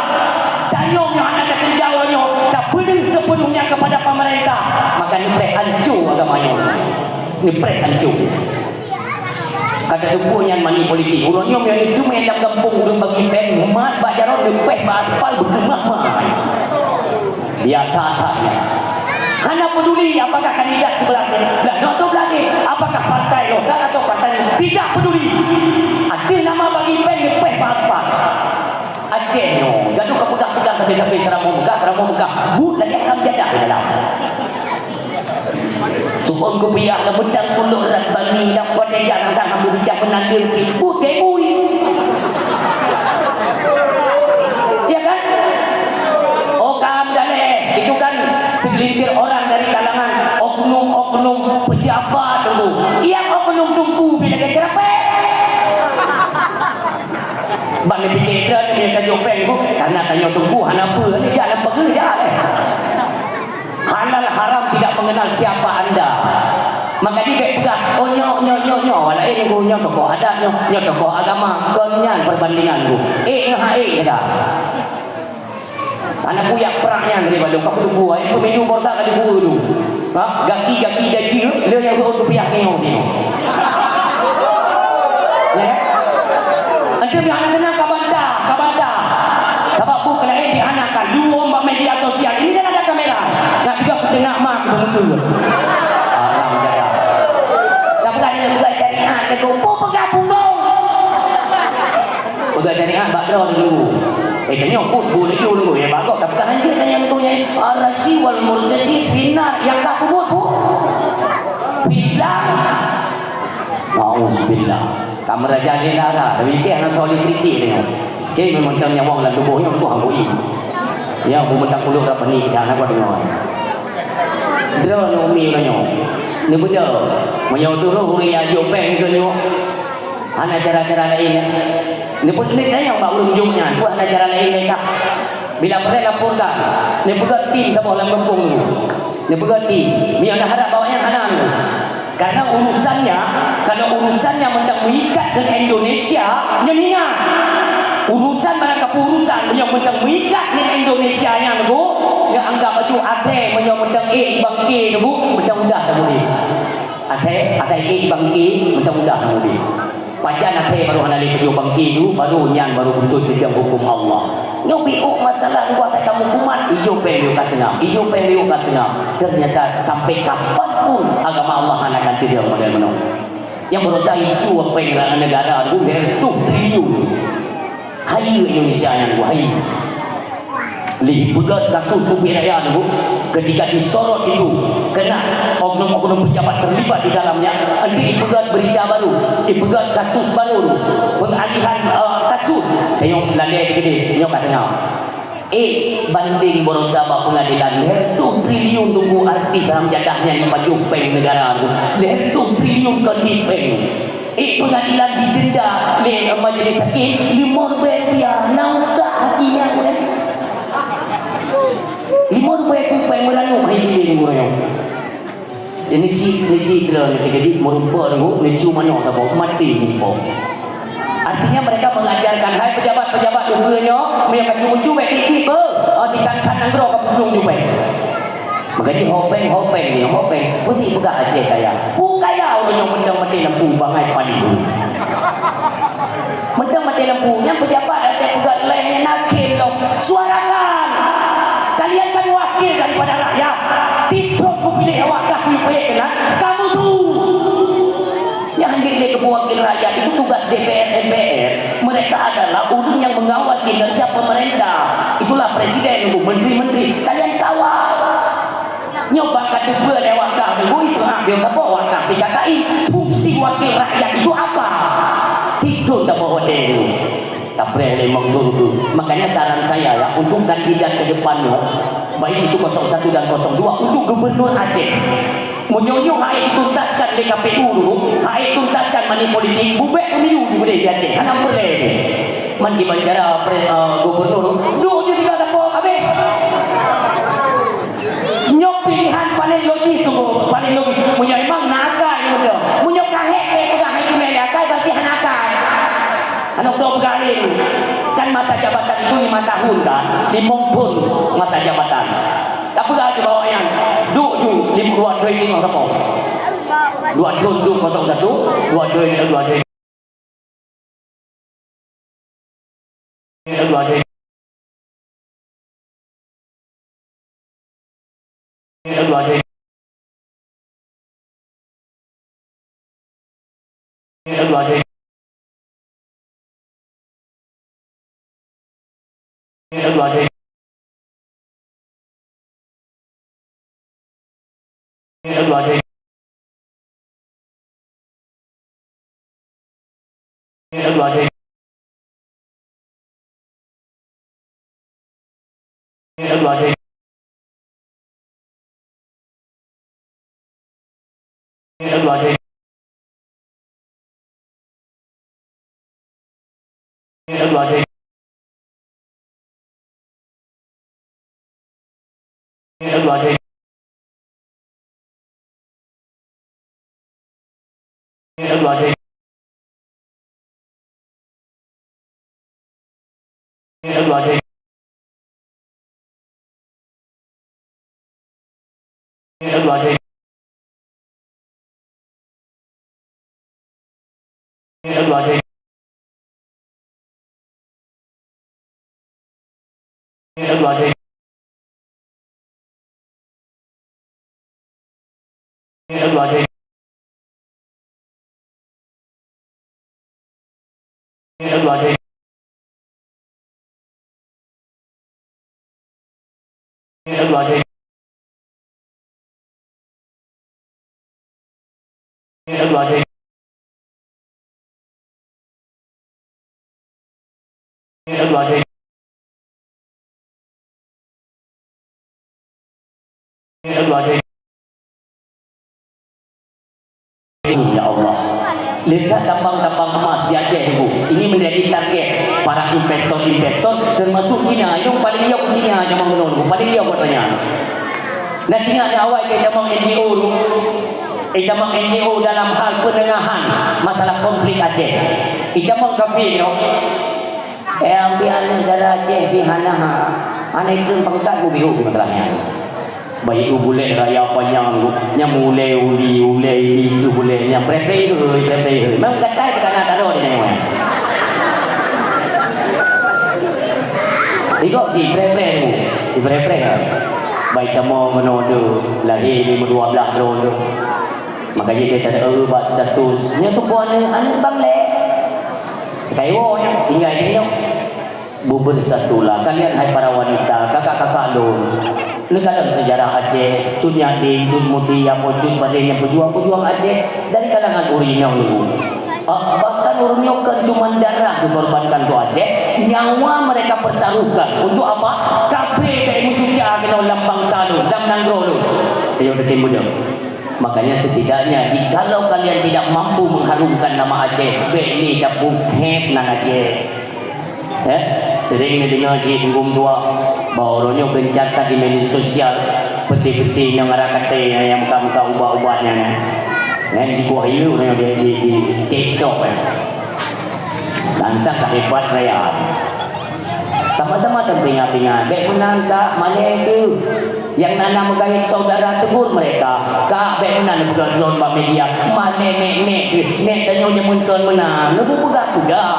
dan nyo hanya ada kerja urangnya tak peduli sepenuhnya kepada pemerintah maka ni prek hancur agamanya ni prek hancur kata tubuhnya money politik urangnya yang cuma yang dalam kampung urang bagi pen umat bajaran lepeh aspal bergemah-gemah dia tak hanya peduli apakah kandidat sebelah nonton lagi apakah partai lokal atau partai tidak peduli ada nama bagi pen lepeh apa Aceh no gaduh kepegang-pegang tapi dah Teramong Mekah but lagi haram jadah di dalam Suhun kupiah lemutang puluk dan bani dan wadai jangan ambil bicara penanggil but kebui ya kan oh kam daleh itu kan segelintir orang dari kalangan oknum pejabat dulu yang oknum tunggu bila dia cerapet bang dia fikir dia tajuk pen tu karena tanya tunggu apa ni jalan pekerja halal haram tidak mengenal siapa anda maka dia pegang oh nyo wala nyo tokoh adat nyo tokoh agama kenyan perbandingan tu dah anak buyak perangnya daripada kau tunggu pemilu baru tak ada dulu gaki gaji dia yang untuk pihak ni ya ada yang anak tenang kabanda sebab bukan lain dianakan dua media sosial ini kan ada kamera nak juga kena mak betul. Haram jaya. Bukan juga syariat ke kupu pegapung dong. Bukan syariat bakdo dulu. Tanya pun boleh dulu ya bagok tapi kan hanya yang punya arasi wal murtasi finar yang tak kubut bu. Billah. Nauzubillah. Kamera jadi lara, tapi dia nak solid kritik dia. Dia memang tanya wong lah tubuhnya untuk hangui. Ya, bu mentang puluh berapa ni kita nak buat dengar. Dro ni umi kanyo. Ni benda. Mayau dulu huri ajo peng kanyo. Ana cara-cara lain. Ni pun ni tanya mbak ulun jumnya. Buat ana cara lain mereka. Bila mereka laporkan, ni pegang tim sama dalam kampung tu. Ni pegang tim. Ni anda harap bawanya anak tu. Karena urusannya, kalau urusannya mentang mengikat dengan Indonesia, nyeningan. Urusan mana kepurusan yang mentang mengikat dengan Indonesia yang tu, yang anggap baju ate yang mentang ibang K tu, mentang mudah tak boleh. Ate ibang K, mentang mudah tak boleh. Pajan ate baru handali baju bang K tu, baru nyan baru betul tentang hukum Allah. Nyobi masalah buat kamu hukuman hijau pendiu kasengam ternyata sampai kapanpun agama Allah akan tidak model menang yang berusaha hijau apa yang negara itu bertu triliun hayu Indonesia yang hayu lihat kasus kebirayaan itu ketika disorot itu kena oknum-oknum pejabat terlibat di dalamnya nanti dipegat berita baru dipegat kasus baru pengalihan kasus tengok lalai gede nyok kat tengah banding borosaba pengadilan leher 2 triliun tunggu artis dalam jadahnya di pajuk peng negara tu leher 2 triliun ke di peng pengadilan didenda le majlis hakim 5 rupiah naudah hakinya boleh 5 rupiah ku peng melanu hari ni murah ini si kira jadi merupa tu ni cuma nak tak mati ni pun. Artinya mereka mengajarkan hai pejabat-pejabat dulunya mereka cuma-cuma titip dikankan nanggro ke pundung juga. Makanya hopeng ni mesti pegang Aceh kaya. Kaya orang mentang mati lampu bangai padi. Mentang mati lampu yang pejabat ada pegang lain yang nakil dong. Suarakan. Kalian kan wakil daripada rakyat. Tidak ku pilih awak aku pilih kamu tu. Yang jadi wakil rakyat itu tugas DPR MPR. Mereka adalah orang yang mengawal kinerja pemerintah. Itulah presiden itu, menteri-menteri. Kalian kawal. Nyoba kata dua lewat kau itu ambil apa wakil PKKI. Fungsi wakil rakyat itu apa? Itu tak bawa dia. Tak boleh memang dulu. Makanya saran saya ya untuk kandidat ke depannya, baik itu 01 dan 02 untuk gubernur Aceh. Menyonyong hai dituntaskan di KPU dulu, hai tuntaskan money politik, bubek pemilu di boleh di Aceh. Kan apa boleh ni? Man di Banjara gubernur, duk je tidak ada apa habis. Nyok pilihan paling logis tu, paling logis. Punya memang nakai ni betul. Punya kahek pegang hai kimel nakai berarti nakai. Anak tahu berkali kan masa jabatan itu 5 tahun kan, 50 masa jabatan. Tak pegang ke bawah yang duk ju 2 tahun ni apa? 2 tahun 01, 2 tahun 2 tahun. 2 tahun. 2 tahun. 2 tahun. 2 tahun. 2 tahun. 2 tahun. 2 tahun. 2 tahun. 2 tahun. 2 tahun. 2 tahun. 2 tahun. 2 tahun. 2 tahun. 2 tahun. Lu ada lu ada lu ada lu ada lu ada lu ada. Ya Allah, lihat tambang-tambang emas di Aceh Bu. Ini menjadi target para investor-investor termasuk Cina. Yang paling dia Cina yang mengenal, paling dia buatnya. Nah tinggal awal kita tambang NGO tu. Tambang NGO dalam hal penengahan masalah konflik Aceh. Tambang kafir tu. Ambil negara Aceh bihana ha. Anak itu pangkat ku biru masalahnya. Baik u boleh raya panjang tu nya mulai uli itu boleh nya prepare tu memang kata kita nak taruh di mana ikut si prepare tu baik tamo menodo lahir 12 tahun tu makanya dia tak ada bas status nya tu pun anak bangle kaiwo nya tinggal dia bersatulah kalian hai para wanita kakak-kakak lu negara sejarah Aceh Cun Yadin, Cun Muti yang Cun Badin yang pejuang-pejuang Aceh dari kalangan Urinyong dulu bahkan Urinyong kan cuma darah dikorbankan untuk Aceh nyawa mereka pertaruhkan untuk apa? Kabeh dari mujuja kena lambang salu dam nanggro lu tayo dekin muda makanya setidaknya jikalau kalian tidak mampu mengharumkan nama Aceh beli dapur hep nan Aceh sering dengar cik hukum tua bahawa orangnya gencarkan di media sosial peti-peti yang arah kata yang muka-muka ubah-ubahnya yang si kuah hiu yang dia di TikTok lancar tak hebat raya sama-sama terpingat-pingat baik menang kak mana itu yang nana megait saudara tegur mereka kak baik menang bukan lomba media mana nek tanya muntun menang lebu pegak-pegak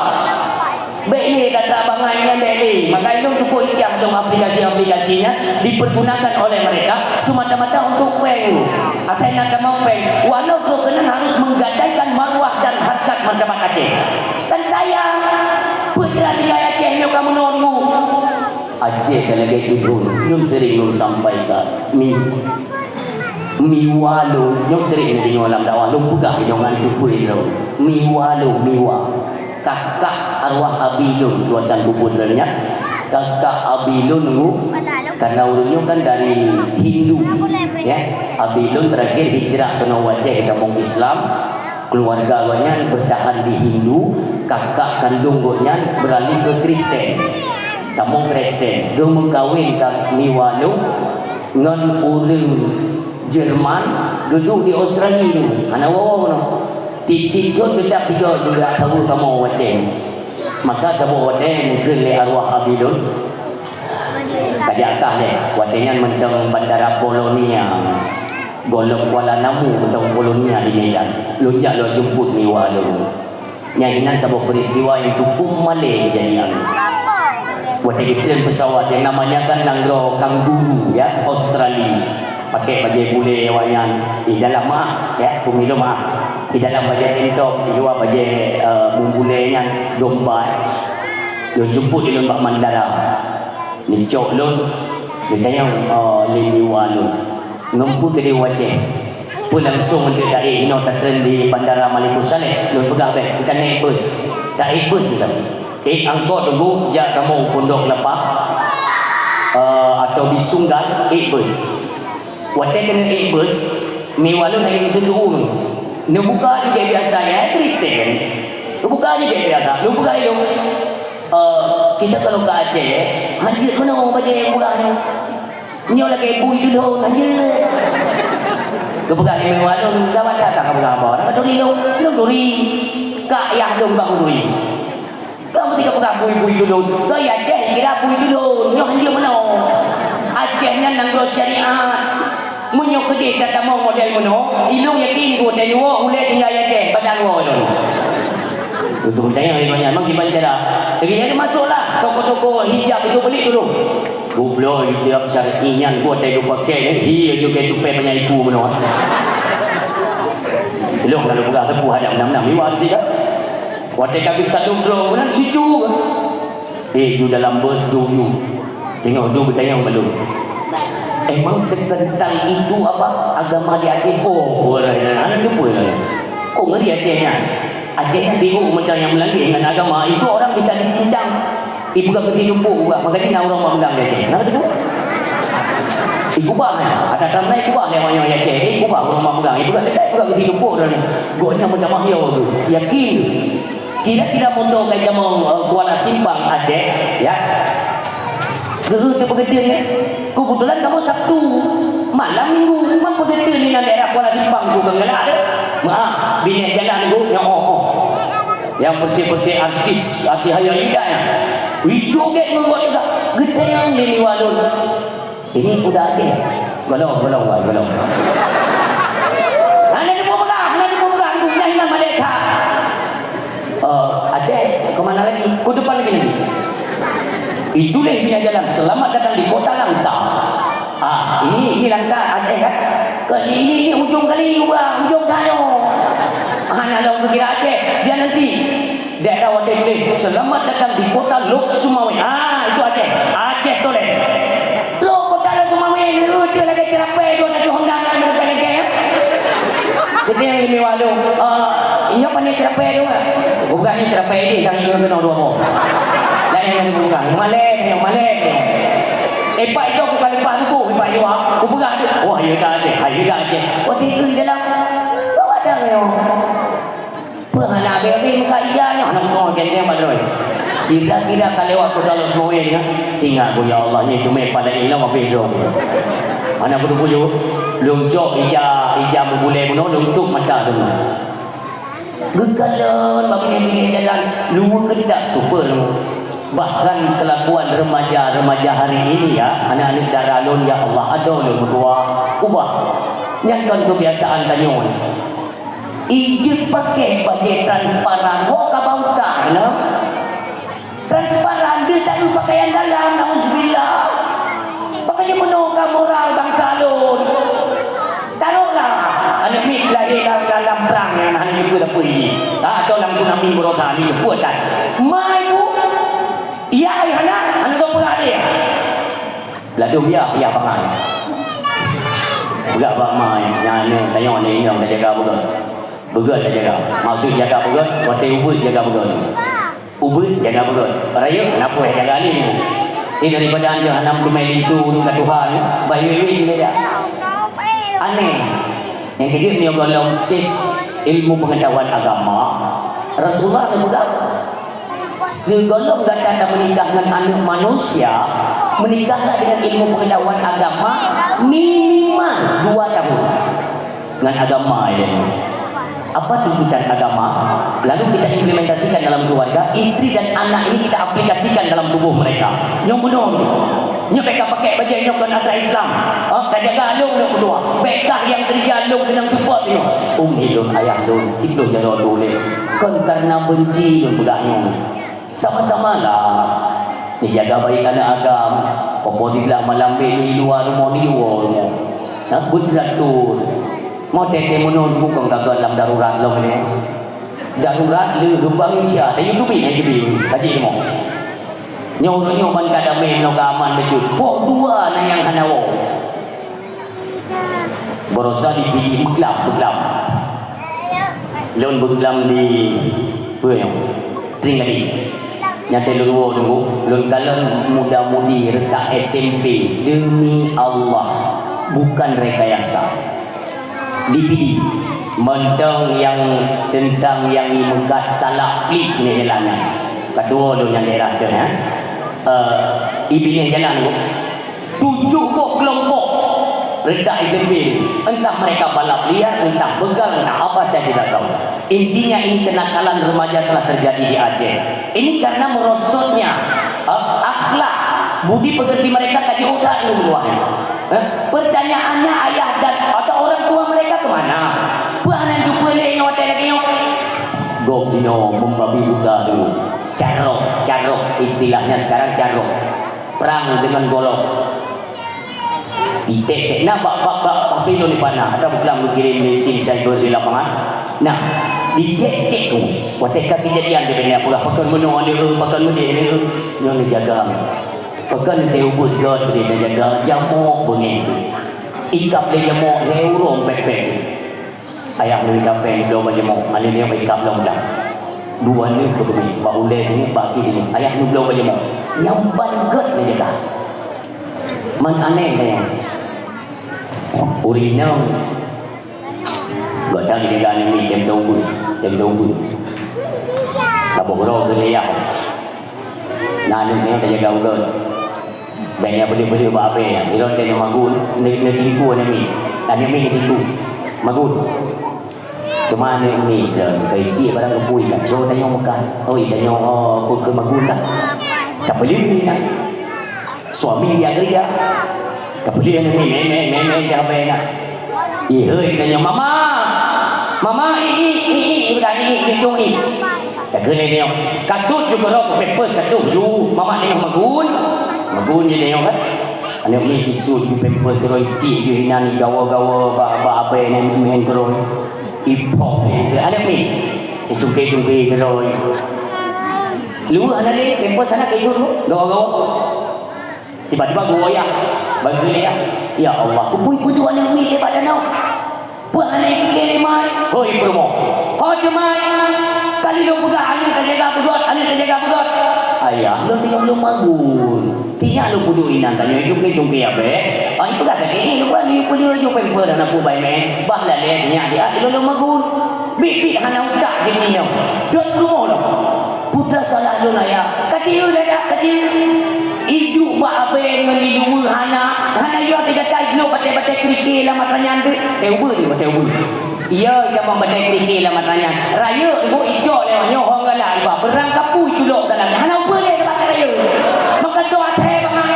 baik ni kata abangannya beli maka itu cukup ijah dong aplikasi-aplikasinya dipergunakan oleh mereka semata-mata untuk peng atau nak mau peng walau kenan harus menggadaikan maruah dan harkat martabat Aceh kan saya putra tinggal Aceh nyo kamu nunggu Aceh kalau gitu nyum sering nyum sampaikan miwalo nyum sering di nyolam dakwah lu pegah jangan lupa itu miwalo kakak arwah Abilun luasan puputranya kakak Abilun karena urutnya kan dari Hindu ya Abilun terakhir hijrah ke Aceh kampung Islam keluarganya bertahan di Hindu kakak kandungnya beralih ke Kristen kampung Kristen dia mengkawin kak Miwalo ngan urang Jerman gedung di Australia tu anak wawa titik tu tidak juga tahu kamu Aceh maka sebuah wadah mungkin le arwah Abilun kajakah deh wadahnya mentang bandara Polonia golok Kuala Namu mentang Polonia di Medan lunjak lo jemput ni walau nyanyian sebuah peristiwa yang cukup malai kejadian wadah kita pesawat yang namanya kan Nanggro Kangguru ya Australia pakai baju bule wayan di dalam ya pemilu di dalam baju entok di luar baju bumbulenya domba dia jemput di lembah Mandara ni cok lon dia tanya lini walu ngemput ke dia Aceh pun langsung untuk dari ino tertren di bandara Malikul Saleh lu pegang beg kita naik bus kita angkot tunggu jak kamu pondok lepak atau di Sunggal bus wadah kena bus miwalun hari itu turun dia buka je kayak biasa ya Kristen dia buka je kayak biasa dia buka itu kita kalau ke Aceh haji mana baca yang buka ni lagi ibu itu dah haji dia buka ni miwalun dah baca tak buka apa orang duri duri kak yah dong bang duri kamu tidak buka ibu itu dah kau ya Aceh kira ibu itu dah ni haji mana Acehnya Nanggro syariat munyok kedih kata mau model mono ilung yakin ko dari wo ule tinggal Aceh badan wo itu untuk tanya banyak memang gimana cara lagi jadi masuklah toko-toko hijab itu beli dulu goblok hijab syar'inya gua tak pakai hi juga tu pe banyak iku mono Belum kalau buka tepu hadap enam-enam liwat tidak. Waktu kami satu bro kan lucu. Itu dalam bus dulu. Tengok dulu bertanya belum. Emang setentang itu apa agama di Aceh? Oh, anak tu pun. Oh, ngeri Acehnya. Acehnya bingung macam yang melanggar dengan agama. Itu orang bisa dicincang. Ibu gak berhenti lumpur juga. Makanya orang mau pegang di Aceh. Kenapa tu? Ibu bang ada ramai ibu bang yang orang Aceh. Ibu bang orang mau pegang. Ibu gak berhenti lumpur dan gonya macam mahir tu. Yakin. Kira-kira motor kayak mau Kuala Simpang Aceh, ya. Geru tu pekerjanya. Kebetulan kamu Sabtu malam Minggu memang pekerja ni dalam daerah Kuala Simpang tu kan gelak dia. Maaf, bini jalan tu yang yang peti-peti artis hayal indahnya. Wih joget membuat juga. Getayang ni walun. Ini udah Aceh. Golong. Mana dia mau pegang? Punya Imam Malaysia. Aceh, kemana lagi? Ke depan lagi. Itulah punya jalan. Selamat datang di Kota Langsa. Ini Langsa Aceh kan? Ini ujung kali juga, ujung tayo. Nak lawan kira Aceh. Dia nanti daerah Wadai boleh. Selamat datang di Kota Lok Sumawe. Itu Aceh. Aceh tu deh. Tu Kota Lok Sumawe. Dia lagi cerapai. Dia nak hondang lagi lagi ya. Jadi yang ini walu. Ini apa ni cerapai tu? Bukan ni cerapai ni. Kami kena dua mo. Lain yang bukan. Yang Malek. Pak itu bukan lepas tu. Pak itu aku berat dia. Wah, ya dah Aceh. Wah, dia dalam. Kau ada ke? Anak bebe muka ijanya anak kau kena madroi. Kira-kira kalau aku dalam semuanya tinggal bu ya Allah ni cuma pada ilah mabe dong. Anak budu-budu luncok ija boleh bunuh untuk mata tu. Gegalan bagi jalan luar kedak super. Bahkan kelakuan remaja hari ini ya anak-anak daralun ya Allah ada lu berdua ubah. Nyangkan kebiasaan tanyon. Ijek pakai baju transparan. Ka bauta, no? Transparan dia tak ada pakaian dalam. Nauzubillah. Pakainya menolak moral bangsa lu. Taruhlah anak mik lahir dalam perang yang anak juga dah pergi. Atau dalam tsunami Morotai ni buat kan. Mai bu. Ya anak tu perang dia. Lalu ya pangan. Enggak apa mai. Nyane tanya ni yang dah jaga betul. Betul dah jaga. Maksud jaga betul, waktu ubud jaga betul. Ubud jaga betul. Raya kenapa jaga ni? Ini daripada anda enam domain itu untuk Tuhan. Bayu ini dia. Aneh. Yang kecil ni orang sif ilmu pengetahuan agama. Rasulullah tu bukan. Segala kata menikah dengan anak manusia, menikahlah dengan ilmu pengetahuan agama minimal 2 tahun. Dengan agama ini. Apa tuntutan agama, lalu kita implementasikan dalam keluarga, istri dan anak ini kita aplikasikan dalam tubuh mereka. Yang benar ni mereka pakai baju yang kan atas Islam. Kaja galung yang kedua, bekah yang terjalung dengan tempat ni. Lun ayah lun, situ jaro boleh. Kan karena benci lun budaknya. Sama-sama lah. Ni jaga baik anak agam. Popo bilang malam ni luar rumah ni rumah. Nak betul. Mau teke mono bukan gagal dalam darurat lo ni. Darurat le gembang Indonesia. Tapi YouTube ni kaji ni mo. Nyo man kada men no gaman bejut. Po dua na yang hanawo. Borosa di beglam. Lon beglam di puyo. Tring lagi. Nyate lu tunggu. Lon kalon muda-mudi retak SMP demi Allah bukan rekayasa. DVD mentang yang tentang yang megat salah klik ni jalannya. Kedua tu yang daerah tu ya. Ibini jalan tu 7 kelompok redak SMP. Entah mereka balap liar, entah begal, entah apa saya tidak tahu. Intinya ini kenakalan remaja telah terjadi di Aceh. Ini karena merosotnya akhlak budi pekerti mereka kaji otak itu luarnya. Pertanyaannya ayah dan atau orang tua mereka kemana? Buanan tu boleh nyote lagi nyok. Gokino membabi buta dulu. Carok istilahnya sekarang carok. Perang dengan golok. Itek nak bak pilih ni panah atau bukan kirim di tim cyber di lapangan. Nah, di cek tu, waktu kejadian dia punya pula pakai menua dia, pakai menua dia, yang jaga. Pakai dia ubud god dia jaga jamuk bunyi. Ikap dia jamuk dia urung pepek. Ayah ni kapen belum jamuk, ani dia ikap belum dah. Dua ni betul, pak uleh ni pak kiri ni. Ayah ni belum jamuk. Nyamban god dia jaga. Man aneh dia. Urinang gak tahu dia jaga ni jam 20. Tabuk roh ke dia. Nah ni dia jaga ugot. Banyak beli-beli apa ya? Dia dia magun, dia tipu ni. Dan ni tipu. Magun. Cuma ni kai dia barang kepui kat so tanya makan. Oi tanya aku ke magun tak. Tak beli ni tak. Suami dia kerja. Tak beli ni dia apa nak. Hơi tanya mama berani cung ni. Tak kena dia. Kasut juga roh papers kasut ju. Mama tengok magun je tengok kan. Anak ni isut ju papers terus ti ju hina ni gawa-gawa apa ni main terus. Ipok ni. Anak ni cungke terus. Lu anak ni papers anak itu tu gawa-gawa. Tiba-tiba goyah bagi dia. Ya Allah, kupui tu anak ni lepas danau. Puan anak fikir mai. Hoi promo. Ho cemai. Kali lu pegang anak terjaga pegot, anak terjaga pegot. Ayah, lu tengok lu magun. Tinya lu pudu inang tanya cungke apa? Ai pegat ke lu bani pudu ju pemper anak pu bai men. Bah la le tinya dia lu magun. Bik hana udak je ni no. Dot promo lo. Putra salah lu ya. Kecil dah kecil. Ijuk ba abe dengan idu hana yo tiga kai lo bate krikil lah matanya tu teubu ni teubu iya jaman bate krikil lah matanya raya ibu ijo le nyo hong galai ba berang kapu culok dalam hana upa le bate raya maka doa the bang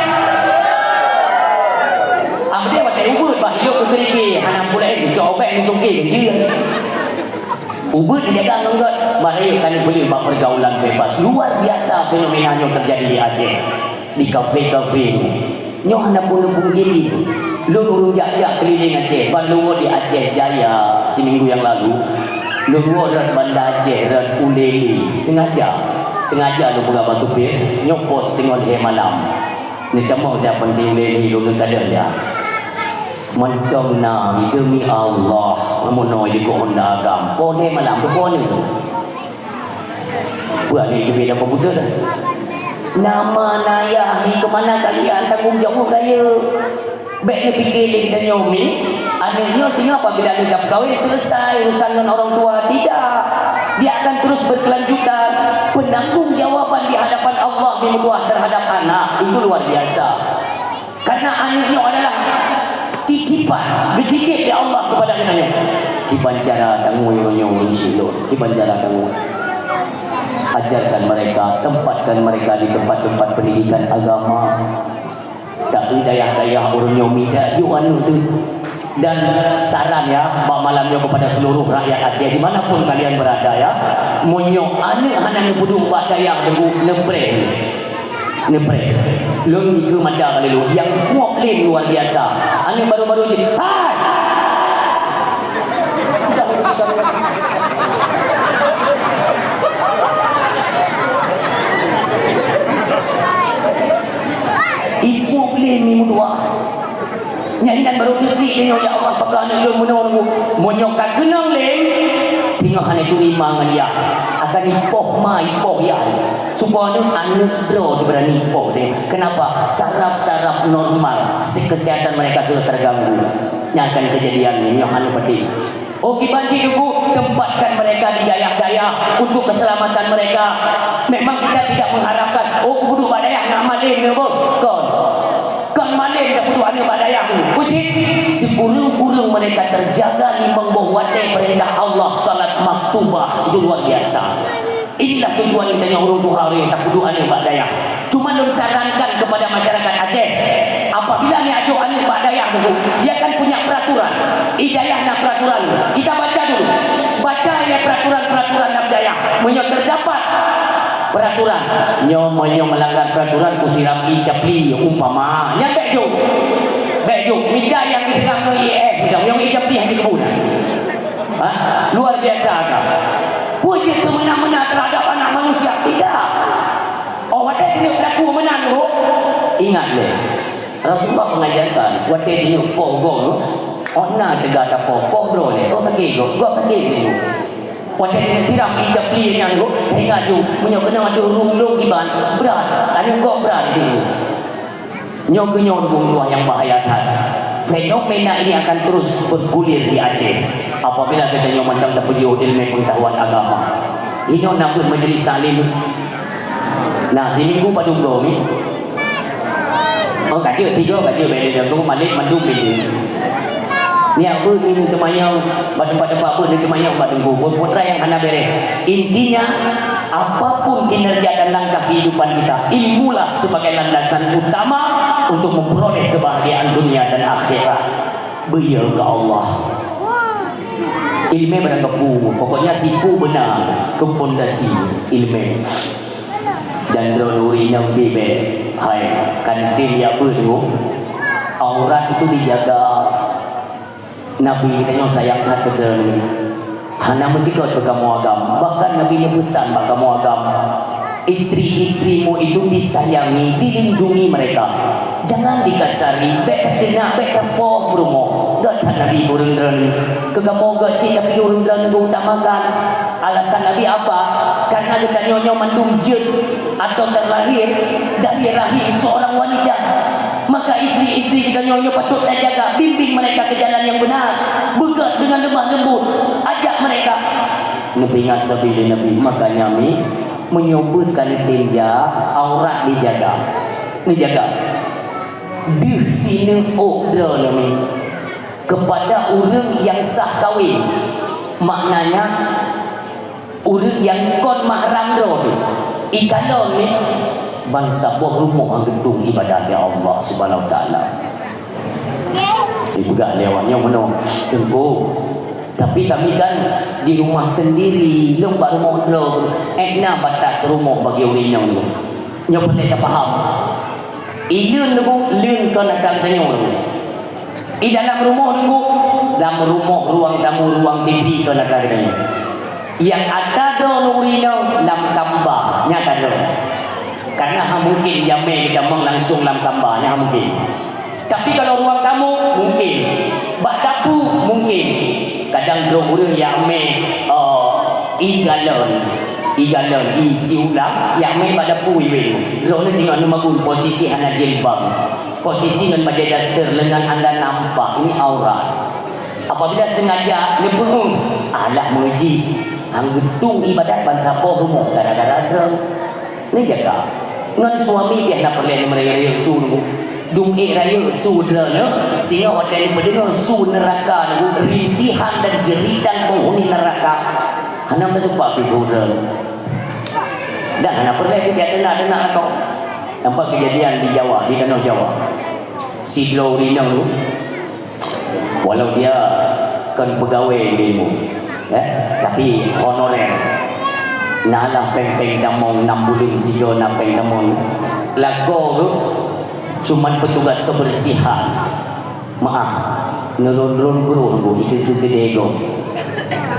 am dia bate ubu ba yo ke krikil hana pula ijo obek ni jongke je ubud jaga nggot mari kan boleh ba pergaulan bebas luar biasa fenomena yang terjadi di Aceh. Di kafe-kafe nyoh hana pun gili lu urung jajak keliling Aceh balu di Aceh Jaya seminggu yang lalu lu rat Banda Aceh rat Uleli sengaja lu buka batu pir nyopos tengok he malam ni temu siapa penting Uleli lu kada ya mentong na demi Allah amun di ko honda agam pon he malam pon ni buat ni jadi apa budak dah. Nama nayahi ke mana kalian tanggung jawab kaya. Baik ni fikir dan nyomi. Anaknya tengok apabila dia dah berkahwin selesai urusan dengan orang tua. Tidak. Dia akan terus berkelanjutan. Penanggung jawaban di hadapan Allah Mimbuah terhadap anak. Itu luar biasa. Karena anaknya adalah titipan. Dititip dari Allah kepada anaknya. Kibancara tanggung yang silur. Kibancara tanggung. Ajarkan mereka, tempatkan mereka di tempat-tempat pendidikan agama. Tak daya-daya orang nyomi dah juan tu. Dan saran ya, mak malamnya kepada seluruh rakyat Aceh dimanapun kalian berada ya, monyok anak anak budung pak daya tunggu nebrek. Long itu mata kali lu yang kuat lin luar biasa. Anak baru-baru je. Hai. Ibu boleh ni mudua. Nyanyian baru klik tengok ya Allah pakai anak lu menunggu monyok kat kenang lem. Tengok anak tu imang dia. Akan ipoh ya. Supaya anak bro dia berani ipoh dia. Kenapa? Saraf-saraf normal kesehatan mereka sudah terganggu. Yang akan kejadian ni yang anak penting. Okey banci dulu tempatkan mereka di daerah-daerah untuk keselamatan mereka. Memang kita tidak mengharapkan kudu badayah nak malin ni kan malin dah kudu ana badayah tu. Pusing sepuluh-puluh mereka terjaga limang buahwate perintah Allah salat maktubah itu luar biasa. Inilah tujuan kita yang urung Bukhari tak kudu ana badayah. Cuma nak sarankan kepada masyarakat Aceh apabila ni ajuk ana badayah tu dia akan punya peraturan. Hidayah nak peraturan. Kita baca dulu. Baca ya peraturan-peraturan Abdayah. Menyo terdapat peraturan. Nyo melanggar peraturan kusiram icapli umpama. Nya bejo. Minta yang disiram ke IF. Yang icapli hanya kebun. Ha? Luar biasa kan? Puji semena-mena terhadap anak manusia. Tidak. Oh, wadah kena berlaku menang tu. Ingat le. Rasulullah mengajarkan wadah kena pogong. Ona tegak tak poh bro le. Oh tagi go. Go tagi ni. Wadah kena siram ijab li yang go. Tengah tu menyo kena ada rung-rung iban. Berat. Anu go berat tu. Nyon-nyon buah yang bahayatan. Fenomena ini akan terus bergulir di Aceh apabila kita memandang terpuji ilmu pengetahuan agama. Ini nak majlis taklim. Nah, seminggu pada dua ni. Oh, kaca 3, kaca beda tu malik mandum ni. Ni apa ni temayau pada apa ni temayau pada putra yang hana bere. Intinya apapun kinerja dan langkah kehidupan kita, ilmulah sebagai landasan utama untuk memperoleh kebahagiaan dunia dan akhirat. Beya ke Allah. Ilmu beranggapu, pokoknya sipu benar ke pondasi ilmu. Dan droluri nam bibe, hai kantin ya tu, aurat itu dijaga. Nabi kita sayang hati dan hana mencikot ke kamu agam. Bahkan Nabi pesan bagi kamu agam, istri-istrimu itu disayangi, dilindungi mereka. Jangan dikasari, bek kena bek kepoh berumo. Gak Nabi burung-burung ke kamu gak cik tapi burung-burung utamakan. Alasan Nabi apa? Karena kita nyonya mandum jin atau terlahir dari rahim seorang wanita. Maka istri-istri kita nyonya patut jaga, bimbing mereka ke jalan yang benar. Begat dengan lemah lembut, ajak mereka. Nabi ingat sabili Nabi, makanya kami menyebut kali tinja aurat dijaga. Dijaga. Di sini order Nabi kepada orang yang sah kahwin. Maknanya orang yang kon mahram dulu. Ikalon ni bangsa buah rumah gedung ibadah ya Allah Subhanahu Wa Taala. Ibu gak lewatnya mana tengku. Tapi kami kan di rumah sendiri, lomba rumah dulu. Ekna batas rumah bagi orang yang tu. Nyo pandai tak faham. Ilun tu lun kan akan tanya. Di dalam rumah tu, dalam rumah ruang tamu, ruang TV kan akan tanya. Yang ada do nurino dalam kamba nyata do. Karena mungkin jamai kita langsung dalam kambanya mungkin. Tapi kalau ruang tamu mungkin, bak dapur mungkin. Kadang orang yang igalon isi ulang yang bak dapur iwe. Drone tengok nama pun posisi hana jilbab. Posisi dengan baju daster lengan anda nampak ini aurat. Apabila sengaja nebeng alah menguji hang getung ibadat bangsa poh rumah gara-gara ni jaga. Ngan suami dia nak perlu mereka su dung raya su drana sehingga hotel pendengar su neraka rintihan dan jeritan penghuni neraka hana mendupak di drana dan hana perlu dia dengar atau nampak kejadian di Jawa, di Tanah Jawa. Si Glorina tu walau dia kan pegawai ilmu tapi honorer nalang peng-peng damong 6 bulan sido na peng damong lago tu cuman petugas kebersihan maaf nerun-run guru tu itu gede go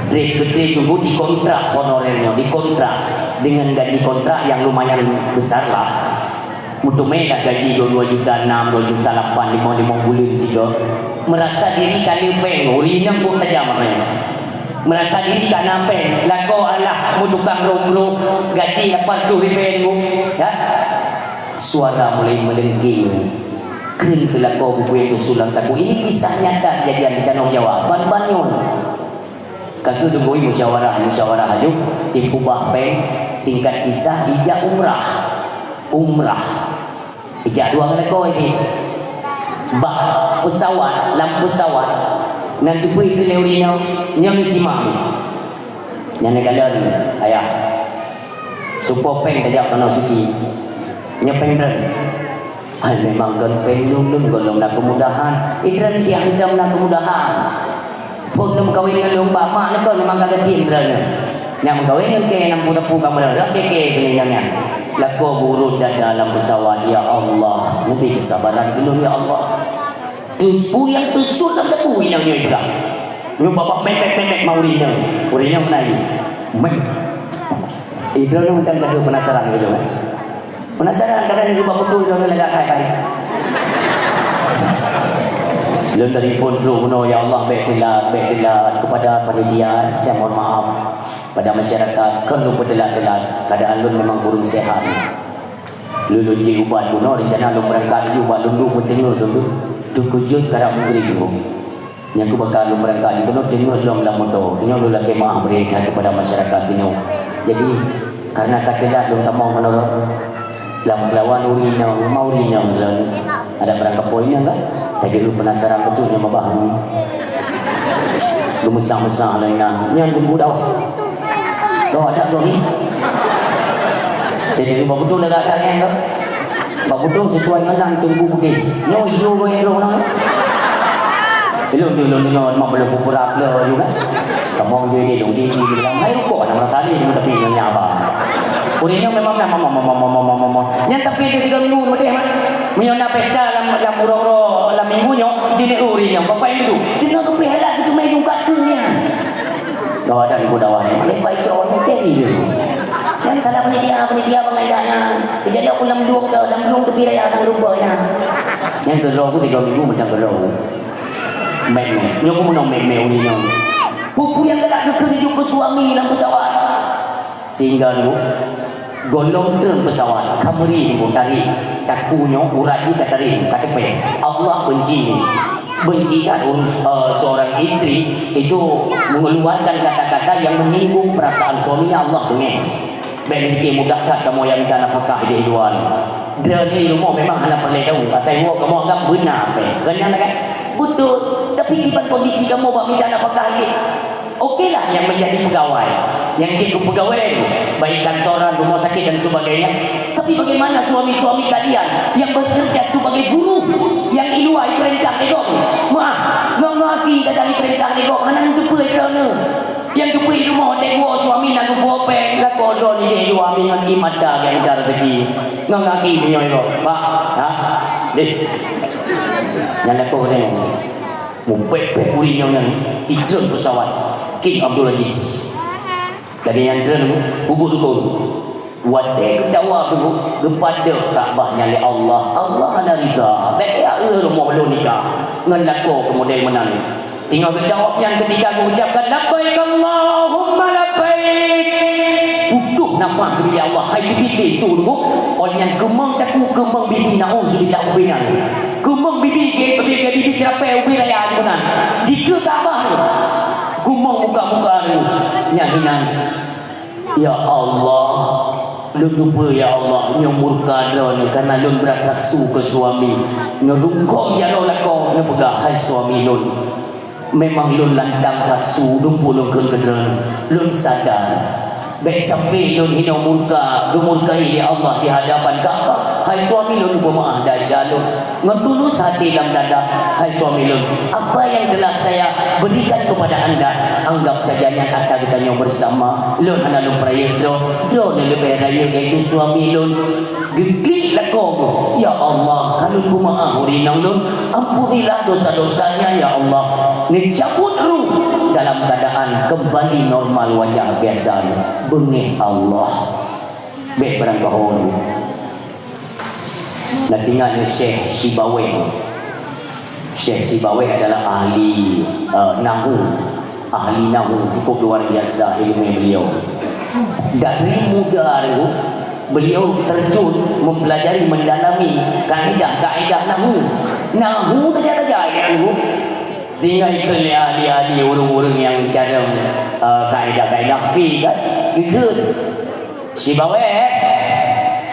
trik-trik tu dikontrak honorernya dikontrak dengan gaji kontrak yang lumayan besar lah untuk mereka gaji 2 juta 6 2 juta 8 5 bulan sido merasa diri kali peng urinam pun tajam merasa diri kan nampak lagu Allah mu tukang rom-rom gaji 80,000 ya suara mulai melengking keren ke lagu buku itu sulam taku ini kisah nyata kejadian di Tanah Jawa ban-banyon kaki dengoi musyawarah aja dikubah peng singkat kisah ijak umrah ijak 2 lagu ini bak pesawat lampu pesawat nan jupui ke leurina nyam simang nyane kalan ayah supo peng tajak kana suci nyepeng dren ai memang kan peng lum golong nak kemudahan idran siang idam nak kemudahan pun nak kawin dengan lomba mak nak memang kagak tim dren yang kawin ke 60 tepu kamera dak keke kenyangnya lako burut dalam pesawat ya Allah lebih kesabaran dulu ya Allah Tuspu yang tusuk dalam tepu yang dia bilang. Yung bapak mek mau rina mana ini? Mek. Itu lu mentang kado penasaran gitu kan? Penasaran kadang itu bapak tu jangan lega kai. Lalu dari phone through meno ya Allah baiklah kepada panitia saya mohon maaf pada masyarakat kalau bertelat-telat keadaan lu memang kurang sehat. Lu je ubat kuno rencana lu berangkat ubat lu tengok dulu tu kujut karang negeri dulu. Yang ku bakal lu berangkat kuno tengok lu dalam motor. Nyo lu lagi maaf beri kepada masyarakat sini. Jadi karena katelah lu tak mau menolak dalam lawan urina mau urina ada berangkat poinnya enggak? Tadi lu penasaran betul sama bahan. Lu mesang-mesang lain nah. Yang lu dah. Dah ada tu ni. Jadi lu betul dah ada yang enggak? Betul sesuai dengan tunggu putih. No hijau go yang orang. Belum mak belum pura pura juga. Kamu dia dong di dalam air kok nama kali dia tapi nyapa. Urinya memang mama. Yang tapi dia 3 minggu mesti mat. Menyona pesta dalam uro dalam minggunya jenis urinya. Bapak yang dulu. Tengah kepala gitu main jungkat kenya. Dah ada ibu dawan. Lepai cowok ni dia. Yang salah penitia pengaidanya. Jadi aku dalam belum tepi raya tang rupanya. Yang gerau aku 3 minggu macam gerau. Mek, nyok mau mek urinya. Pupu yang kelak kekerja ke suami dalam pesawat. Sehingga lu golong dalam pesawat Camry ni pun dari kakunya urat di katari kata pe Allah bencikan seorang istri itu mengeluarkan kata-kata yang menyinggung perasaan suaminya. Allah dengar bagi mudah tak kamu yang minta nafkah di hidupan dia ni rumah memang anak perlu tahu asal kamu anggap benar pe kenapa kan betul tapi di kondisi kamu buat minta nafkah ini okeylah yang menjadi pegawai yang cikgu pegawai itu baik kantoran, rumah sakit dan sebagainya. Tapi bagaimana suami-suami kalian yang bekerja sebagai guru yang iluai perintah negok maaf ngaki kadang perintah negok mana yang tepi kerana yang tepi rumah tegwa suami nak buat peng lah kodon ni dia suami dengan imat dah yang cara tadi ngaki punya itu pak ha deh yang lepas ni mumpet urinya yang ikut pesawat King Abdul Aziz. Dari yang terlalu pukul wadah ketawa kepada Kaabahnya oleh Allah. Allah ada rida. Baik rumah belum nikah. Ngan lako kemudian menang. Tinggal jawab yang ketika mengucapkan labbaik Allahumma labbaik. Butuh nama kepada Allah. Hai bibi suruh orang yang kemang taku kemang bibi nauzubillah ubinan. Kemang bibi bibi cerapai ubi raya benar. Di Kaabah tu. Kumang muka-muka ni nyahinan ya Allah lu lupa ya Allah yang murka dah ni kerana lu beraksu ke suami ngerungkong ya lo lakong ni pegah hai suami lu memang lu lantang taksu lu pulung ke lu sadar baik sampai lu hina murka lu murkai ya Allah di hadapan Kaabah hai suami lu bermaaf dahsyat lu ngetulus hati dalam dada hai suami lu apa yang telah saya berikan kepada anda anggap sajanya kata kita bersama lu hana lu peraya do ni lebih raya iaitu suami lu geglik lakong ya Allah kalau ku maaf urinang lu ampunilah dosa-dosanya ya Allah ni cabut ruh dalam keadaan kembali normal wajah biasa benih Allah baik barang kahon dan tinggalnya Syekh Sibawai adalah ahli nahu cukup luar biasa ilmu beliau dari muda itu beliau terjun mempelajari mendalami kaedah nahu saja itu tinggal ikut ahli-ahli orang-orang yang cara kaedah fi kan ikut Sibawai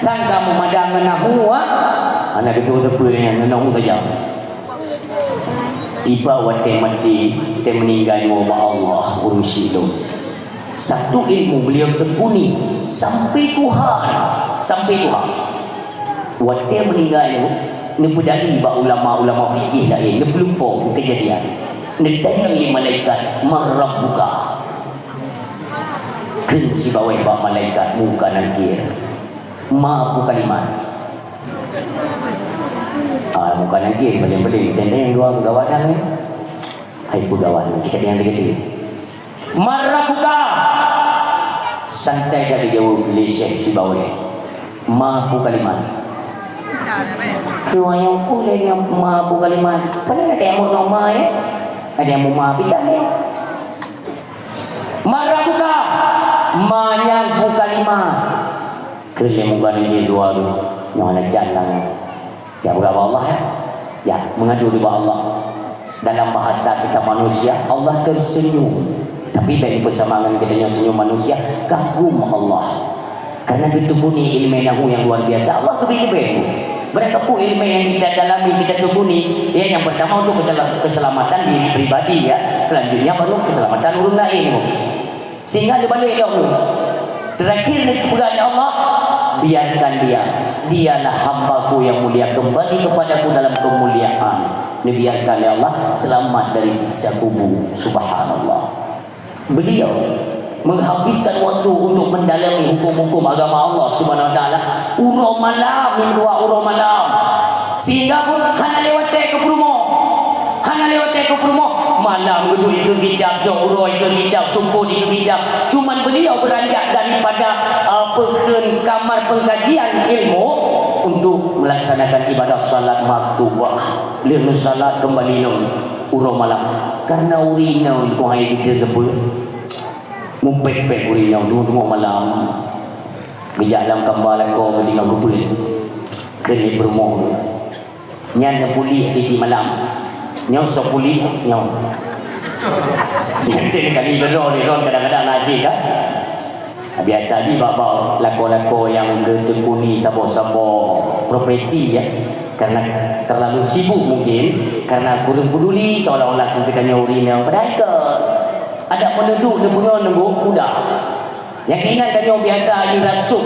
sangka memadam nahu anak itu terpunya nahu saja tiba waktu mati kita meninggal nama Allah urusi itu satu ilmu beliau tekuni sampai Tuhan waktu meninggal itu ni pedali ba ulama-ulama fikih lain ni pelumpong kejadian ni tayang li malaikat marabbuka kan si bawah ba malaikat muka nakir ma bukan iman muka nakir boleh tendeng dua gawadan ni Hai pegawai, jika yang begitu. Marabuka santai jadi jauh Malaysia si bawah. Mampu kalimat. Kau yang boleh yang mampu kalimat. Padahal ada yang mau normal ya, ada yang mau mampu tak ya. Marabuka manyan bu kalimat. Kerja muka ni dua tu, yang ada jalan. Ya berapa Allah ya? Ya mengadu kepada Allah. Dalam bahasa kita manusia, Allah tersenyum. Tapi bagi persamaan kita yang senyum manusia, kagum Allah. Karena ditukuni ilmu yang luar biasa, Allah kebih-kebih. Mereka pun ilmu yang kita dalami, kita tukuni. Ya, yang pertama untuk keselamatan diri pribadi ya. Selanjutnya baru keselamatan orang lain. Sehingga dibalik dahulu. Terakhir kepada Allah, biarkan dia. Dialah hambaku yang mulia, kembali kepadaku dalam kemuliaan. Dibiarkan ya Allah selamat dari siksa kubur. Subhanallah. Beliau menghabiskan waktu untuk mendalami hukum-hukum agama Allah Subhanahu wa taala. Urau malam min dua urau malam. Sehingga pun hana lewat ke perumo. Hana lewat ke perumo. Malam dulu itu kitab Johor itu kitab Sumpur itu kitab. Cuman beliau beranjak daripada kamar pengkajian ilmu untuk melaksanakan ibadah salat maktubah. Beliau salat kembali urau malam. Karena urina itu hai kita tebul. Mumpek-pek urina tunggu malam. Berjalan kembali kau ketika bubul. Kini bermoh. Nyan pulih di malam. Nyau sok pulih nyau. Nanti kali berdoa ni kadang-kadang nasi kan. Biasa di bapa lako-lako yang tertekuni sabo-sabo profesi ya. Karena terlalu sibuk mungkin, karena kurang peduli seolah-olah kita nyurina padahal ke ada penduduk dia punya nunggu kuda. Yang ingat kan yang biasa dirasuk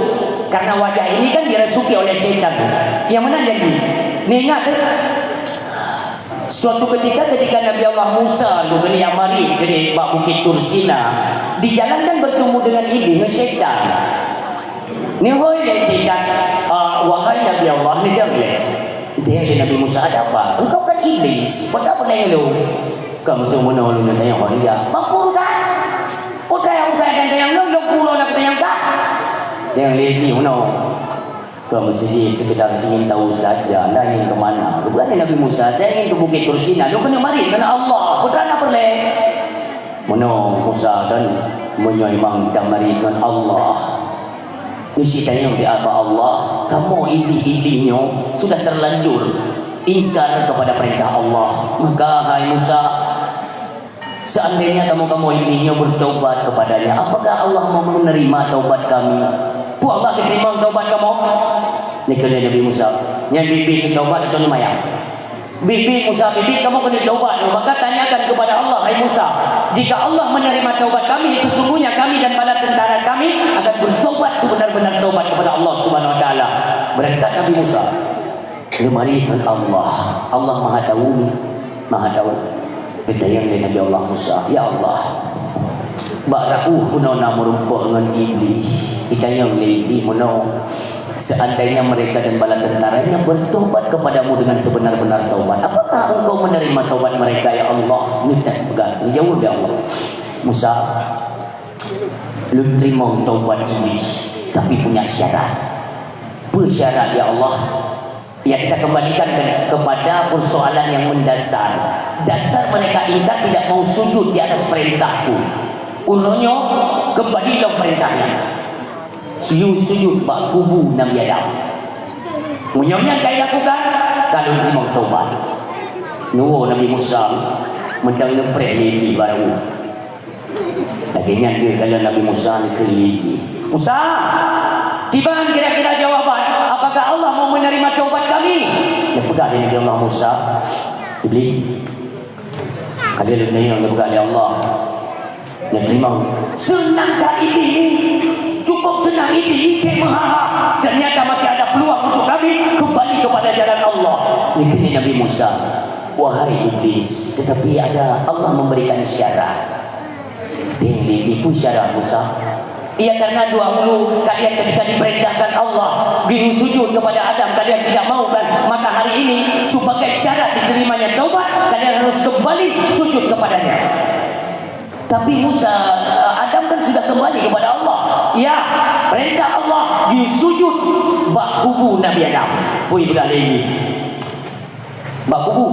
karena wajah ini kan dirasuki oleh syaitan. Yang mana jadi? Ni ingat suatu ketika Nabi Allah Musa lu kena amari dari Bukit Tursina, di jalan kan bertemu dengan iblis syaitan. Ni oleh syaitan, wahai Nabi Allah ni dia boleh. Dia Nabi Musa ada apa? Engkau kan iblis. Pada apa yang lu? Kamu semua nak nak tanya orang dia. Mampu tak? Udah dan yang lu pulau nak tanya tak? Yang lagi mana? Kamu sendiri sekedar ingin tahu saja, anda ingin ke mana? Bukan Nabi Musa, saya ingin ke Bukit Tursina. Lu kena mari kerana Allah. Putra nak boleh. Mana Musa dan menyuai dan mari dengan Allah. Mesti tanya di apa Allah. Kamu ilih-ilihnya sudah terlanjur ingkar kepada perintah Allah. Maka hai Musa, seandainya kamu ilihnya bertaubat kepadanya, apakah Allah mau menerima taubat kami? Puan Allah diterima taubat kamu? Ni kena Nabi Musa. Yang bibi taubat atau lumayan. Bibi Musa, bibi kamu kena taubat. Maka tanyakan kepada Allah, hai Musa, jika Allah menerima taubat kami, sesungguhnya kami dan bala tentara kami akan bertaubat sebenar-benar taubat kepada Allah Subhanahu wa taala. Berangkat Nabi Musa. Kemari dengan Allah. Allah Maha tahu, Maha tahu. Bertanya dengan Nabi Allah Musa, ya Allah, barakuh punona merumpuk dengan iblis. Kita yang lebih menau. Seandainya mereka dan bala tentaranya bertobat kepadamu dengan sebenar-benar taubat, apakah engkau menerima taubat mereka ya Allah? Minta pegang, jauh ya Allah. Musa, lu terima taubat ini, tapi punya syarat. Bersyarat ya Allah. Ya, kita kembalikan kepada persoalan yang mendasar. Dasar mereka ingkar tidak mau sujud di atas perintahku. Ulunyo kembalilah perintahnya. Sujud bak kubu Nabi Adam. Munyamnya kaya lakukan kalau terima taubat. Nunggu Nabi Musa mentang lepre lagi baru. Akhirnya dia kalau Nabi Musa ni kelili. Musa, tiba kira-kira jawapan. Apakah Allah mau menerima taubat kami? Dia pegang dia Nabi Allah Musa. Iblis. Kalau dia tanya dia pegang dia Allah. Dia terima. Senang tak ini? Cukup senang ini maha. Ternyata masih ada peluang untuk kami kembali kepada jalan Allah. Ini Nabi Musa, wahai iblis, tetapi ada Allah memberikan syarat. Dia pun syarat Musa. Ia karena dahulu kalian ketika diperintahkan Allah pergi sujud kepada Adam, kalian tidak mau kan? Maka hari ini sebagai syarat diterimanya taubat, kalian harus kembali sujud kepadanya. Tapi Adam kan sudah kembali kepada Allah. Ya, perintah Allah disujud bak kubu Nabi Adam. Pui berada ini. Bak kubu.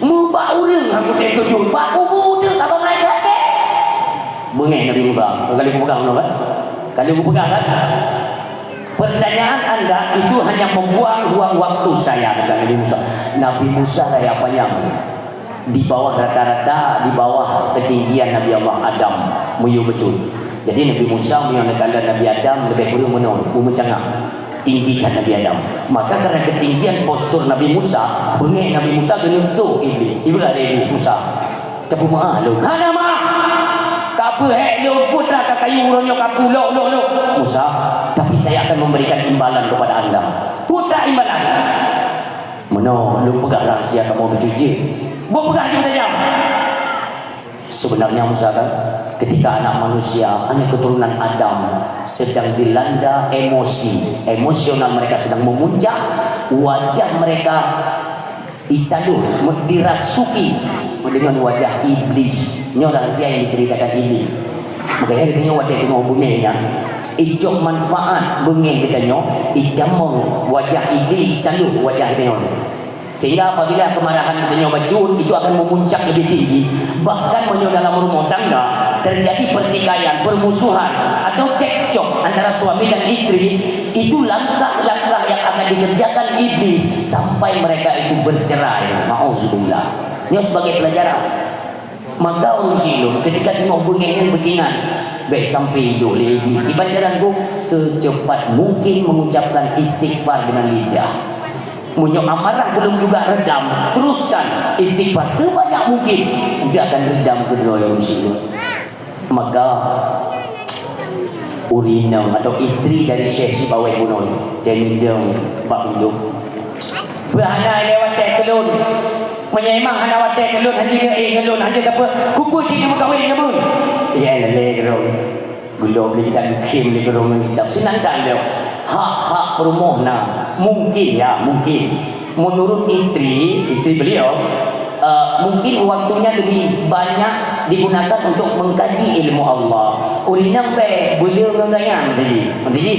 Mu bak urang aku sujud. Bak kubu tu tak bangai kaki. Bengeng Nabi Musa. Kali aku pegang kan? Kali aku pegang kan? Pertanyaan anda itu hanya membuang waktu saya, kata Nabi Musa. Nabi Musa raya panjang. Di bawah rata-rata, di bawah ketinggian Nabi Allah Adam muyu betul. Jadi Nabi Musa yang kala Nabi Adam lebih kurang menon, mencangak tinggikan Nabi Adam. Maka karena ketinggian postur Nabi Musa, bengek Nabi Musa genusuk ini. Ibu ada ini Musa. Cepu malu. Hana mah. Kapu hek lu putra ka kayu ronyo kapu lo. Musa, tapi saya akan memberikan imbalan kepada Anda. Putra imbalan. Mano lu pegang rahsia kamu bercuci. Buat pegang kita jam. Sebenarnya Musa kan, ketika anak manusia, anak keturunan Adam sedang dilanda emosional mereka sedang memuncak, wajah mereka isaluh, dirasuki dengan wajah iblis. Ini rahsia yang diceritakan ini. Makanya kita wajah tengok buminya, ijok manfaat bengeng kita idamong wajah iblis isaluh wajah kita. Sehingga apabila kemarahan kita bacun itu akan memuncak lebih tinggi, bahkan dalam rumah tangga terjadi pertikaian, permusuhan atau cekcok antara suami dan istri, itu langkah-langkah yang akan dikerjakan iblis sampai mereka itu bercerai. Ma'auzubillah. Ini sebagai pelajaran. Maka orang silum ketika tengok bengeng bertingan, baik sampai hidup lebih di pancaranku secepat mungkin mengucapkan istighfar dengan lidah. Munyok amarah belum juga redam, teruskan istighfar sebanyak mungkin, dia akan redam kedua yang muslim. Maka urinam atau istri dari Syekh Sibawai Gunung tendang bak unjuk berhana lewat kelun menyemang hana watek kelun haji kelun haji apa kupu sini mengkawin nyebun ya lele gerong belum beli kita kim li gerong kita senantan dia hak permohonan mungkin menurut istri beliau mungkin waktunya lebih banyak digunakan untuk mengkaji ilmu Allah. Urinam beliau ngayang jadi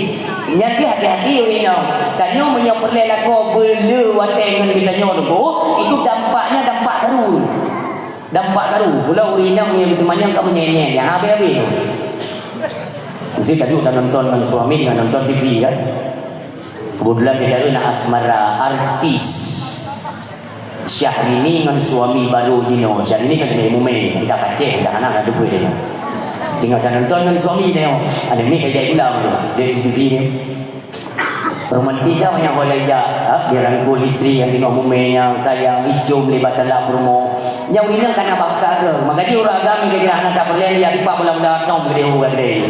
nyati hati-hati urinam karena menyoperle lako beliau wateng kita nyodo itu dampak taru pula urinam yang temannya kamu nyanyi yang habis mesti tadi udah nonton dengan suami dengan nonton TV kan. Kebetulan kita nak asmara artis Syahrini dengan suami baru Jino. Syahrini kan dari Mumei, kita kacau, kita anak ada duit dia. Tinggal nonton dengan suami dia. Ada ni kerja ulang dia di TV ni. Romantis lah yang boleh dia rangkul isteri yang tengok Mumei yang sayang, hijau melibatan lah promo. Yang ini kan bangsa ke. Makanya orang agama dia anak tak perlu dia ripak bola-bola tom ke dia.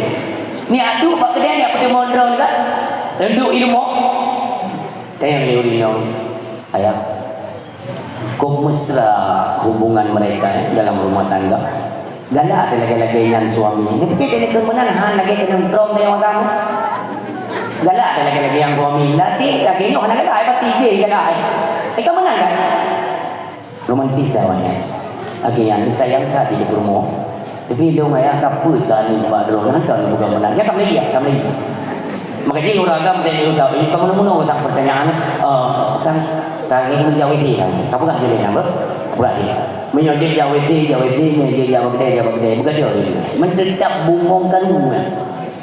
Ni aduh pak kedai dia pakai modern kan. Tenduk ilmu. Tayang dia urinam. Ayah. Kok mesra hubungan mereka dalam rumah tangga. Galak ada lagi-lagi dengan suami. Ni kita ni kemenan han lagi kena drop dia makan. Galak ada lagi-lagi yang suami. Lati lagi no nak galak apa TJ galak. Kemenan kan? Romantis dah awaknya. Akhirnya sayang tak di rumah. Tapi dia ayah kaput kan ni buat drone hantar ni bukan benar. Ya tak lagi. Makanya orang agam tanya juga ini kamu nak tak pertanyaan sang kaki menjawab ini kan. Kamu kan jadi apa? Bukan dia. Menjawab jawab ini menjawab dia bukan dia. Mentetap bungongkan bunga.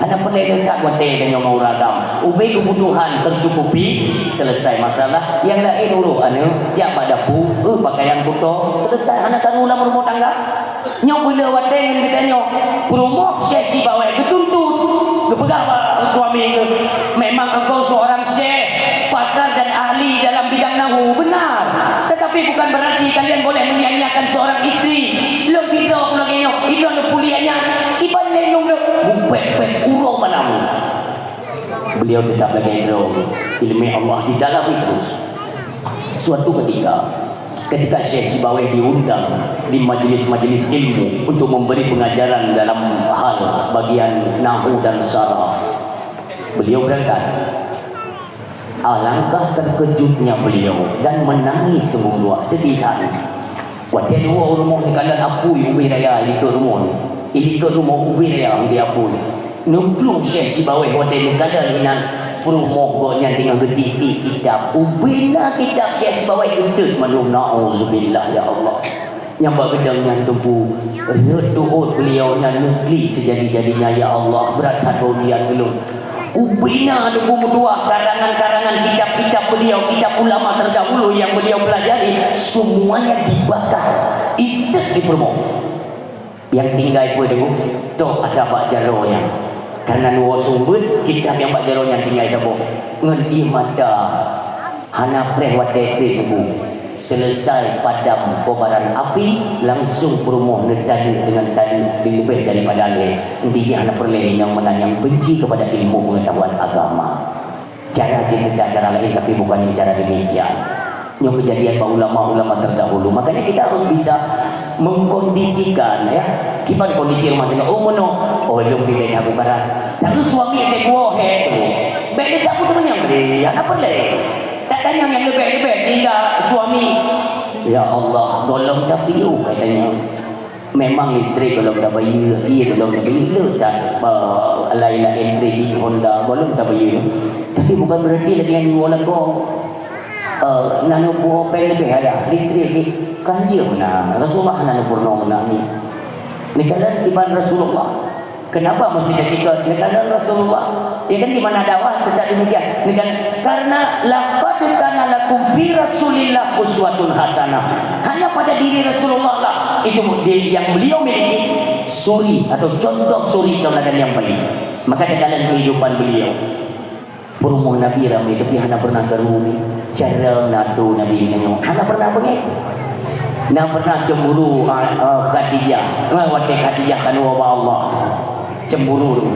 Anak pelai dekat buat teh dengan orang agam. Ubi kebutuhan tercukupi selesai masalah. Yang lain urus dia pada pakaian kotor selesai. Anak tahu dalam rumah tangga. Nyok bila wateng dengan kita nyok promo Syekh Sibawai ketuntut kepegang suami ke memang engkau seorang syekh pakar dan ahli dalam bidang nahwu benar tetapi bukan berarti kalian boleh menyanyiakan seorang istri lo tidak pula nyok itu ada pulianya iban lenyong lo bupek urau manamu beliau tetap lagi ilmu Allah di dalam itu terus suatu ketika ketika Syekh Sibawai diundang di majelis-majelis ilmu untuk memberi pengajaran dalam hal bagian nahwu dan saraf, beliau berangkat. Alangkah terkejutnya beliau dan menangis semua sedih hati. Waktu dua rumah ni kalau apui ubi raya ini ke rumah ni, ini ke rumah ubi raya dia apui. Numplung Syekh Sibawai waktu ni kalau hinan perumohnya dengan getitik kitab ubina kitab Syekh Sibawai itu manu na'udzubillah ya Allah yang bagedangnya tumpu retuhut beliau yang negeri sejadi-jadinya ya Allah beratan baudian belum ubina tumpu mudua karangan-karangan kitab-kitab beliau, kitab ulama terdahulu yang beliau pelajari semuanya dibakar itu di perumoh yang tinggal pun tu ada Pak Jaronya. Karena nuwa sumbut kitab yang Pak Jaro yang tinggal itu ngan imada hana preh watete bu selesai padam kobaran api langsung perumoh tadi dengan tadi lebih daripada alih intinya hana perleh yang menan yang benci kepada ilmu pengetahuan agama cara cerita cara lain tapi bukan yang cara demikian yang kejadian para ulama-ulama terdahulu makanya kita harus bisa mengkondisikan ya kita kondisi rumah tangga belum pilih cabu barat tapi suami yang gua baik cabu teman yang beri apa boleh tak tanya yang lebih-lebih sehingga suami ya Allah tolong tapi katanya memang isteri kalau dah bayi dia kalau dah bayi letak lain-lain entry di Honda belum dah bayi tapi bukan berarti lagi yang orang kau nano buah pen lebih ada listrik ni kanji mana Rasulullah nano purno mana ni kalau di mana Rasulullah kenapa mesti ketika ni kalau Rasulullah ya kan di mana dakwah tetap demikian ni kan karena laqad kana lakum fi Rasulillah uswatun hasanah hanya pada diri Rasulullah lah itu yang beliau miliki suri atau contoh suri tauladan yang baik maka dalam kehidupan beliau perumoh Nabi ramai tapi hana pernah kerumi cara nado Nabi nengok hana pernah begitu nak pernah cemburu Khadijah waktu Khadijah kan wabah Allah cemburu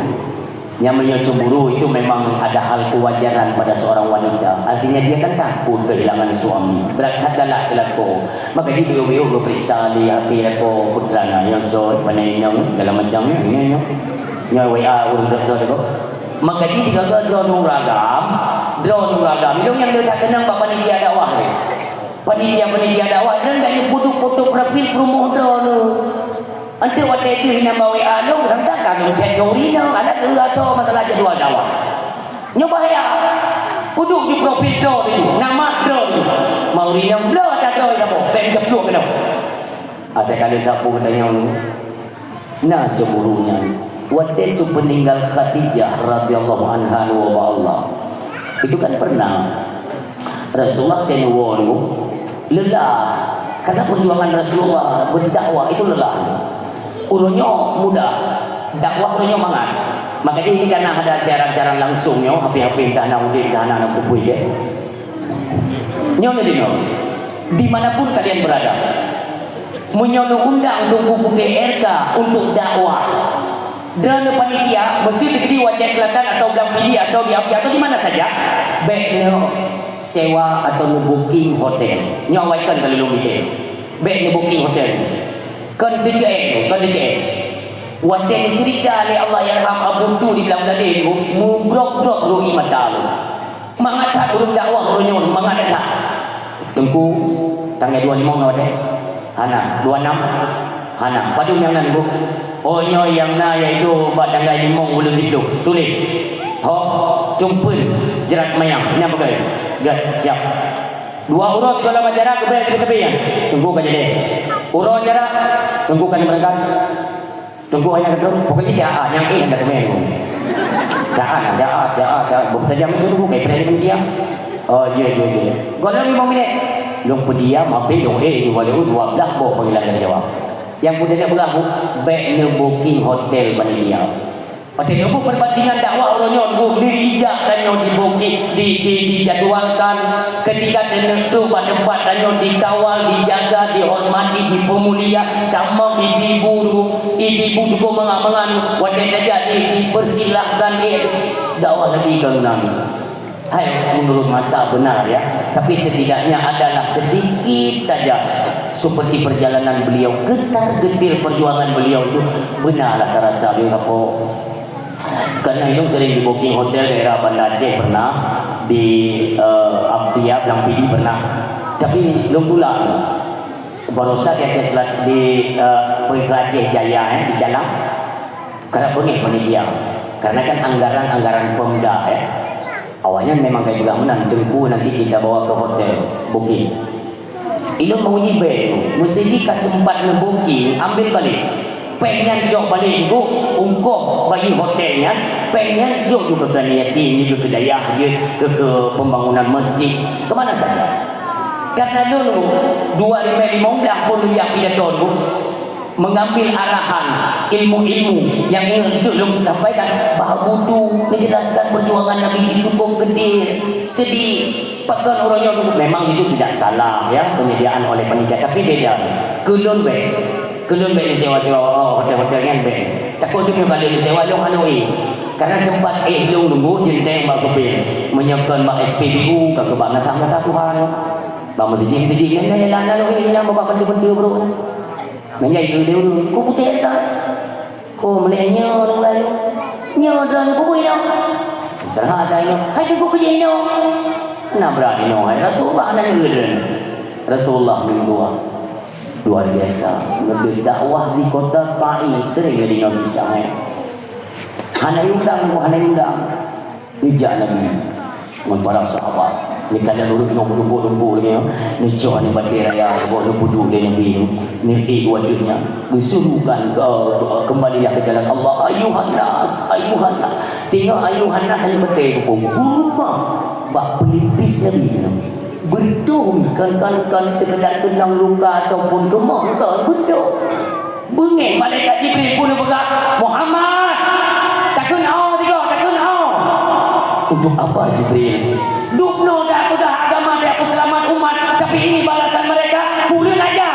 yang cemburu itu memang ada hal kewajaran pada seorang wanita artinya dia kan takut kehilangan suami berat adalah kelako maka dia beliau berperiksa di hati lako putrana yang so panainya segala macamnya ini nya WA urang doktor tu maka dia digagal draw ragam itu yang dia tak kenang bapak panitia dakwah panitia dakwah dan gaya foto-foto profil promo tu ante waktu itu hina bawa anu tentang kami chat dorina ada ke atau masalah jadual dakwah nyoba ya duduk di profil tu nama tu mau rina belum ada tu apa ben jeplok kena ada kali tak pun tanya nah cemburunya waktu peninggal Khadijah radhiyallahu anha wa Allah itu kan pernah Rasulullah tenuwo lelah karena perjuangan Rasulullah berdakwah itu lelah ulunnya mudah dakwah ulunnya mangat makanya ini karena ada siaran-siaran langsung yo hapi-hapi entah nak udin entah nak pupui dia nyonya dino dimanapun kalian berada menyono undang untuk pupuk RK untuk dakwah dan panitia mesti di Wajah Selatan atau Gampidi atau di Api atau di mana saja baik sewa atau booking hotel nyawaikan kalau lu bicara baik booking hotel kan TCM waktu ni cerita oleh Allah yang Ram Abu Tu di bilang tadi tu mubrok-brok lu imata lu mangatat urung dakwah urunyon mangatat tengku tanggal 25 ngawat hana 26 hana padu yang nan bu oh nyo yang na iaitu bak tanggal 5 bulan tidur tulis ho cumpun jerat mayang ini apa kali dah siap dua urut kalau macara ke tepi ya tunggu kan jadi urut jarak tunggu kan berangkat tunggu ayah kata pokoknya dia yang ini hendak temen jangan bertajam itu tunggu kayak pernah dia oh je kalau 5 minit long pediam api long di walau 12 bawa panggilan jawab yang budaya berlaku baik booking hotel panitia pada nopo perbandingan dakwah orangnya diijakkan yang dibooking dijadwalkan ketika tentu pada tempat tanya dikawal dijaga dihormati dipemulia tamam ibu juga mengamangan wadah jadi dipersilahkan dakwah lagi kan Hai, menurut masa benar ya, tapi setidaknya adalah sedikit saja seperti perjalanan beliau, getar-getir perjuangan beliau itu benarlah terasa dia apa. Karena itu sering di booking hotel daerah Banda Aceh pernah, di Abtiab, Lampidi pernah, tapi belum pulang. Barusan di Aceh di Aceh Jaya di jalan, karena pengen panitia, karena kan anggaran Pemda ya. Awalnya memang kayak juga menang jengku nanti kita bawa ke hotel booking. Ilmu menguji baik, mesti jika sempat nge-booking ambil balik. Pengen jauh balik bu, ungkop bagi hotelnya, pengen jauh juga ke niatin juga ke dayah je, ke pembangunan masjid, kemana saja. Karena dulu 2015 pun yang pidato bu, mengambil arahan ilmu-ilmu yang belum sampaikan bahawa butuh menjelaskan perjuangan Nabi cukup gede sedih pakai orangnya memang itu tidak salah ya penyediaan oleh panitia, tapi beda kelun disewa-sewa hotel-hotelnya be takut tu kali disewa long hanoi karena tempat long nunggu jenteng mak kepil menyiapkan mak SPBU ke kebangetan kata Tuhan bang dijim yang lana lo ini yang bapak penting bro menjadi dia dulu, kau putih tak? Kau melihatnya orang lain, nyodoran kau punya. Serah ada ini, hai tu kau kerja ini. Nak berani no, Rasulullah nak nyuruh. Rasulullah mingguan luar biasa, berdakwah di kota Taif sering jadi nggak bisa. Hana undang, ijak Nabi, para sahabat. Ni kala dulu tengok lumpuh ni ni cok ni batir raya buat lumpuh dulu dia nabi ni wadahnya disuruhkan kembalilah ke jalan Allah ayuhan nas tengok ayuhan nas ni betul rumah bak pelipis nabi betul kan sekedar tenang luka ataupun kemah kan betul bengeng malaikat Jibril pun berkata Muhammad takun untuk apa Jibril? Dupno dah agama dia selamat umat, tapi ini balasan mereka pulun aja.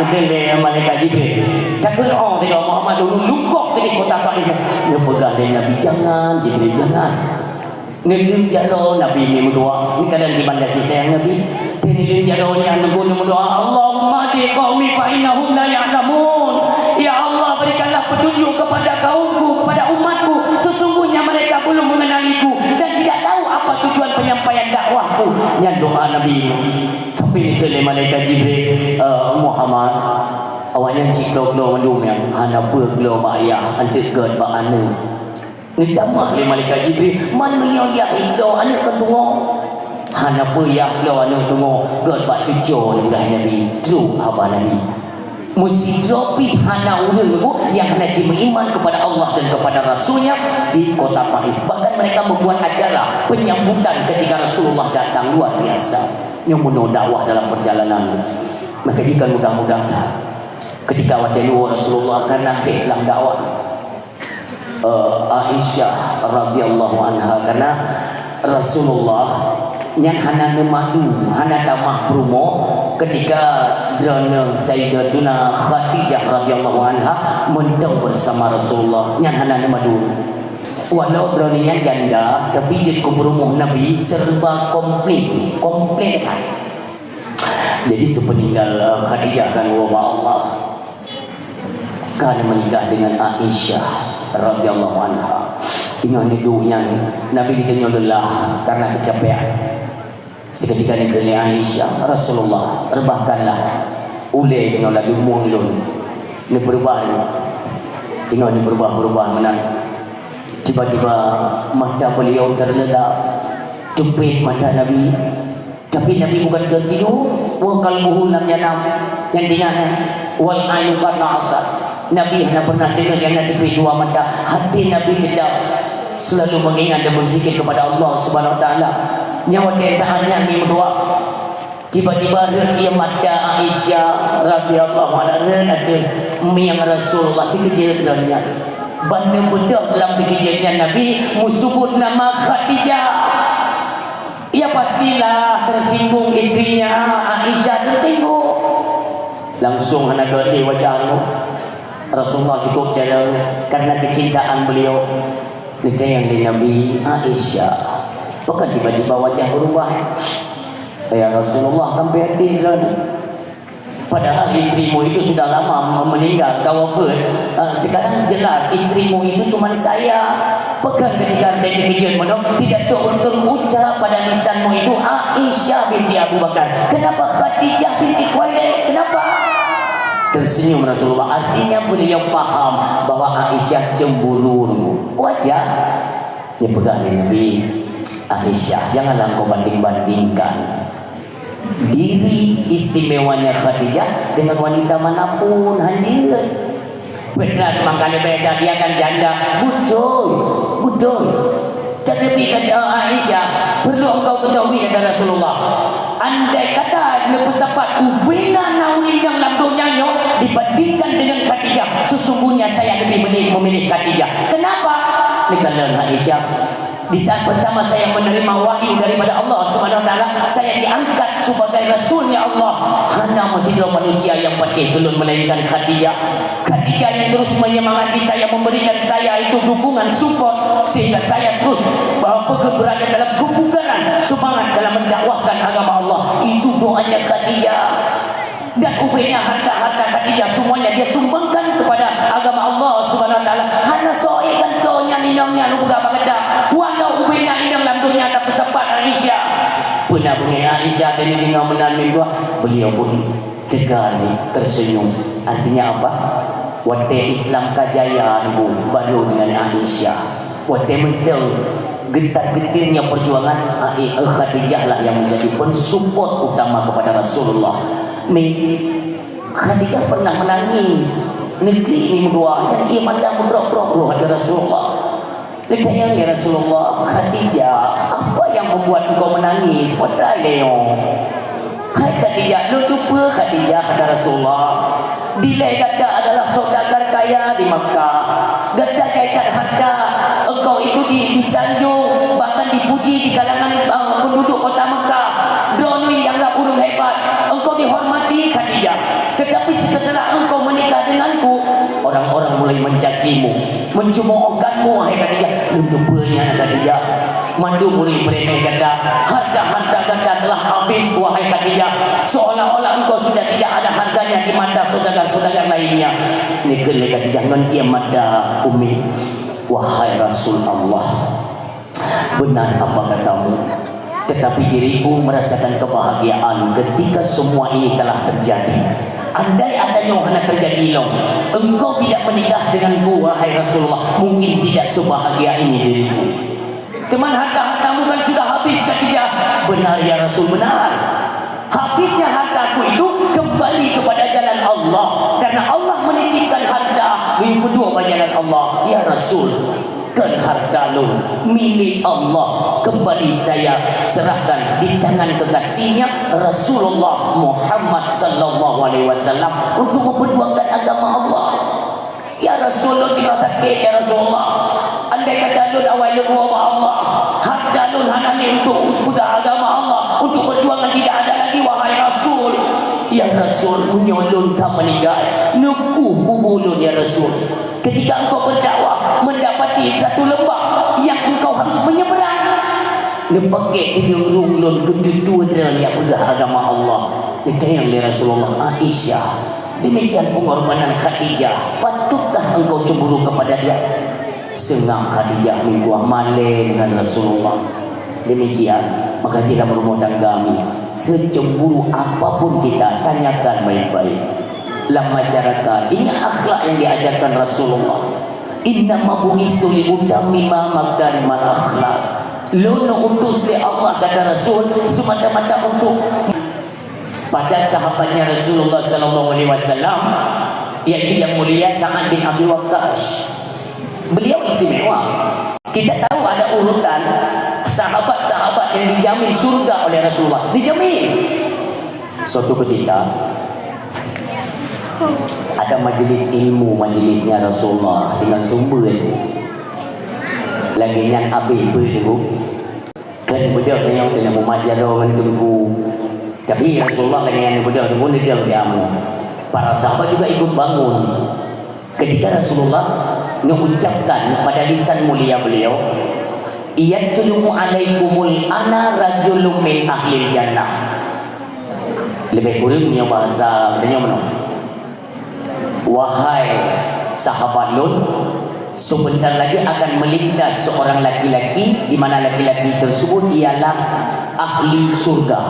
Mungkin dia malaikat Jibril. Takut tidak Muhammad dulu lukok ke di kota Taif. Dia pegang dia Nabi jangan, Jibril jangan. Nabi jalo Nabi ni berdoa. Ini kadang di bandar sayang Nabi. Nabi jalo ni anu berdoa Allahumma di qaumi fa innahum la ya'lamun. Ya Allah berikanlah petunjuk kepada kaumku, kepada umatku. Sesungguhnya mereka belum mengenaliku dan tidak tahu apa tujuan penyampaian dakwahku. Yang doa Nabi sampai ke malaikat Jibril Muhammad awaknya cikau kelo mandum yang hanapa kelo mak ayah antik gad bak anu. Ni tamak le malaikat Jibril mana ya itu anak kan tunggu. Hanapa ya kelo anu tunggu gad bak cucu dah Nabi. Tu apa Nabi? Musiropi hana ulul yang hanya beriman kepada Allah dan kepada Rasulnya di kota Taif. Bahkan mereka membuat acara penyambutan ketika Rasulullah datang luar biasa. Yang penuh dakwah dalam perjalanan. Maka jika mudah-mudahan ketika waktu Rasulullah akan naik dalam dakwah Aisyah radhiyallahu anha karena Rasulullah yang hana madu hana tamak promo ketika drone Sayyidatuna Khadijah radhiyallahu anha mentau bersama Rasulullah yang hana madu walau drone yang janda tapi jid kubur Nabi serba komplit kan. Jadi sepeninggal Khadijah kan wa Allah kan menikah dengan Aisyah radhiyallahu anha. Tinggal hidupnya Nabi ditanya lelah karena kecapean. Seketika ni kena Aisyah Rasulullah rebahkanlah ulai dengan lagu muhlun ni berubah ni tengok ni berubah menang tiba-tiba mata beliau terlelap jepit mata Nabi tapi Nabi bukan tertidur wa qalbuhu lam yanam yang tinggalnya wal ainu qarna asad Nabi hanya pernah tengok yang jepit dua mata hati Nabi tetap selalu mengingat dan berzikir kepada Allah Subhanahu wa taala. Nyawa saatnya Nabi berdoa tiba-tiba dia mata Aisyah radhiyallahu anha ada yang Rasulullah dikejar dalamnya benda bedak dalam dikejarnya Nabi musubut nama Khadijah ya pastilah tersinggung istrinya Aisyah tersinggung langsung anak di wajahmu Rasulullah cukup jalan karena kecintaan beliau yang di Nabi Aisyah Bahkan tiba-tiba wajah berubah. Ya Rasulullah, sampai hati padahal istrimu itu sudah lama meninggal, kau wafat. Sekarang jelas istrimu itu cuma saya. Pekan ketika kejadian mana tidak terucap pada lisanmu itu Aisyah binti Abu Bakar. Kenapa Khadijah binti Khuwailid? Kenapa? Tersenyum Rasulullah. Artinya beliau paham bahwa Aisyah cemburu. Wajar. Dia pegang Nabi. Aisyah, janganlah kau banding-bandingkan diri istimewanya Khadijah dengan wanita manapun. Hadir. Benar, makanya beda, dia kan janda. Betul. Tetapi kata Aisyah, perlu engkau ketahui kata Rasulullah, andai kata lepesapat ubina nawi yang lamdonyanyo dibandingkan dengan Khadijah, sesungguhnya saya lebih memilih Khadijah. Kenapa? Karena Aisyah, di saat pertama saya menerima wahyu daripada Allah Subhanahu wa taala, saya diangkat sebagai rasulnya Allah. Hanya tidak manusia yang pakai belum melainkan Khadijah. Khadijah yang terus menyemangati saya, memberikan saya itu dukungan, support, sehingga saya terus berada dalam kebugaran, semangat dalam mendakwahkan agama Allah. Itu doanya Khadijah. Dan ubahnya harta-harta Khadijah semuanya dia sumbangkan kepada agama Allah Subhanahu wa taala. Hana soekan doanya ninongnya lu berapa kata. Walau ubahnya ninong dalam dunia ada pesepat Aisyah. Pernah bunyi Aisyah dari ninong menanam dua. Beliau pun tegali tersenyum. Artinya apa? Wate Islam kajayaan bu baru dengan Aisyah. Wate mentel getar-getirnya perjuangan Khadijah lah yang menjadi pensupport utama kepada Rasulullah. Khadijah pernah menangis negeri ini berdua yang ia mandang berok-berok ada Rasulullah. Ditanya ya Rasulullah, Khadijah, apa yang membuat engkau menangis? Padahal hai Khadijah, lu lupa Khadijah kata Rasulullah. Dilai kata adalah saudagar kaya di Makkah. Gada cacat harta, engkau itu disanjung bahkan dipuji di kalangan penduduk kota Makkah. Dronui yang tak urung hebat, engkau dihormati Khadijah. Tetapi setelah engkau menikah denganku, orang-orang mulai mencacimu, mencemoohkanmu wahai Khadijah. Untuk banyak Khadijah, mandu mulai mereka kata harta-harta ganda telah habis wahai Khadijah, seolah-olah engkau sudah tidak ada harganya di mata saudara-saudara lainnya. Nikah Khadijah dengan dia mata Umi, wahai Rasul Allah, benar apa katamu, tetapi diriku merasakan kebahagiaan ketika semua ini telah terjadi. Andai adanya hanya terjadi long, engkau tidak menikah denganku wahai Rasulullah, mungkin tidak sebahagia ini diriku. Teman harta-hartamu kan sudah habis Khadijah. Benar ya Rasul, benar. Habisnya hartaku itu kembali kepada jalan Allah, karena Allah menitipkan harta yang kedua pada jalan Allah. Ya Rasul, kan harta lu milik Allah, kembali saya serahkan di tangan kekasihnya Rasulullah Muhammad sallallahu alaihi wasallam untuk memperjuangkan agama Allah. Ya Rasulullah, tidak sakit ya Rasulullah. Andai kata lu awal lu Allah, harta lu hanya untuk pegang agama Allah, untuk perjuangan tidak ada lagi wahai Rasul. Ya Rasul, menyolong tak meninggal, nukuh kubulun ya Rasul. Ketika engkau berdakwah mendapati satu lembah yang engkau harus menyeberang, lepake tidur runglun ketutua yang udah agama Allah. Ditanya oleh Rasulullah, Aisyah, demikian pengorbanan Khadijah, patutkah engkau cemburu kepada dia? Sengah Khadijah minggu amale dengan Rasulullah. Demikian, maka tidak berumah tanggami, secemburu apapun kita tanyakan baik-baik. Dalam masyarakat, ini akhlak yang diajarkan Rasulullah. Inna mabu'istu li utammima makarimal akhlak. Lono utus oleh Allah kata Rasul semata-mata untuk pada sahabatnya Rasulullah sallallahu alaihi wasallam, yaitu yang mulia Sa'ad bin Abi Waqqas. Beliau istimewa. Kita tahu ada urutan sahabat-sahabat yang dijamin surga oleh Rasulullah. Dijamin. Suatu ketika ada majelis ilmu, majelisnya Rasulullah dengan tumbuhan lagi yang habis berdua kan berdua yang tengah memanjat orang tunggu. Tapi Rasulullah lagi yang berdua tunggu dia diamu. Para sahabat juga ikut bangun ketika Rasulullah mengucapkan pada lisan mulia beliau, Yatlumu alaikumul ana rajulun min ahlil jannah. Lebih kurang punya bahasa katanya mana? Wahai sahabat Lut, sebentar lagi akan melintas seorang laki-laki, di mana laki-laki tersebut ialah ahli surga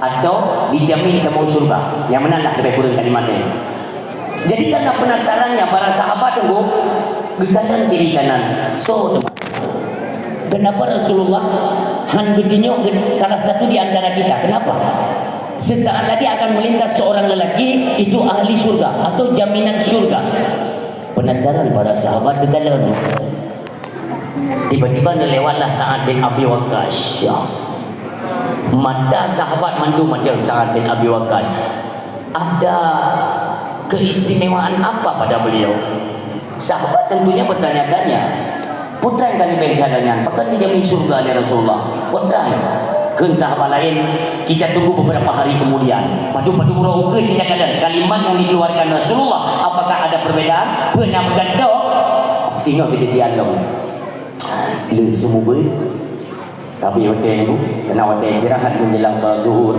atau dijamin temu surga. Yang mana nak lebih kurang kalimatnya. Jadi karena penasarannya para sahabat tunggu ke kanan kiri kanan. So kenapa Rasulullah hanggetinyo salah satu di antara kita? Kenapa? Sesaat lagi akan melintas seorang lelaki, itu ahli surga atau jaminan surga. Penasaran para sahabat ke dalam. Tiba-tiba lewatlah Sa'ad bin Abi Waqqas. Ya. Mata sahabat mandu mata Sa'ad bin Abi Waqqas. Ada keistimewaan apa pada beliau? Sahabat tentunya bertanya-tanya. Putra yang kami berjalannya, apakah dijamin surga ya Rasulullah? Putra. Kan sahabat lain, kita tunggu beberapa hari kemudian. Padu-padu roh ke cakap kalimat yang dikeluarkan Rasulullah. Apakah ada perbezaan? Pernah bergantung sehingga kita dialog. Lu semua tapi hotel itu kena hotel istirahat menjelang solat zuhur.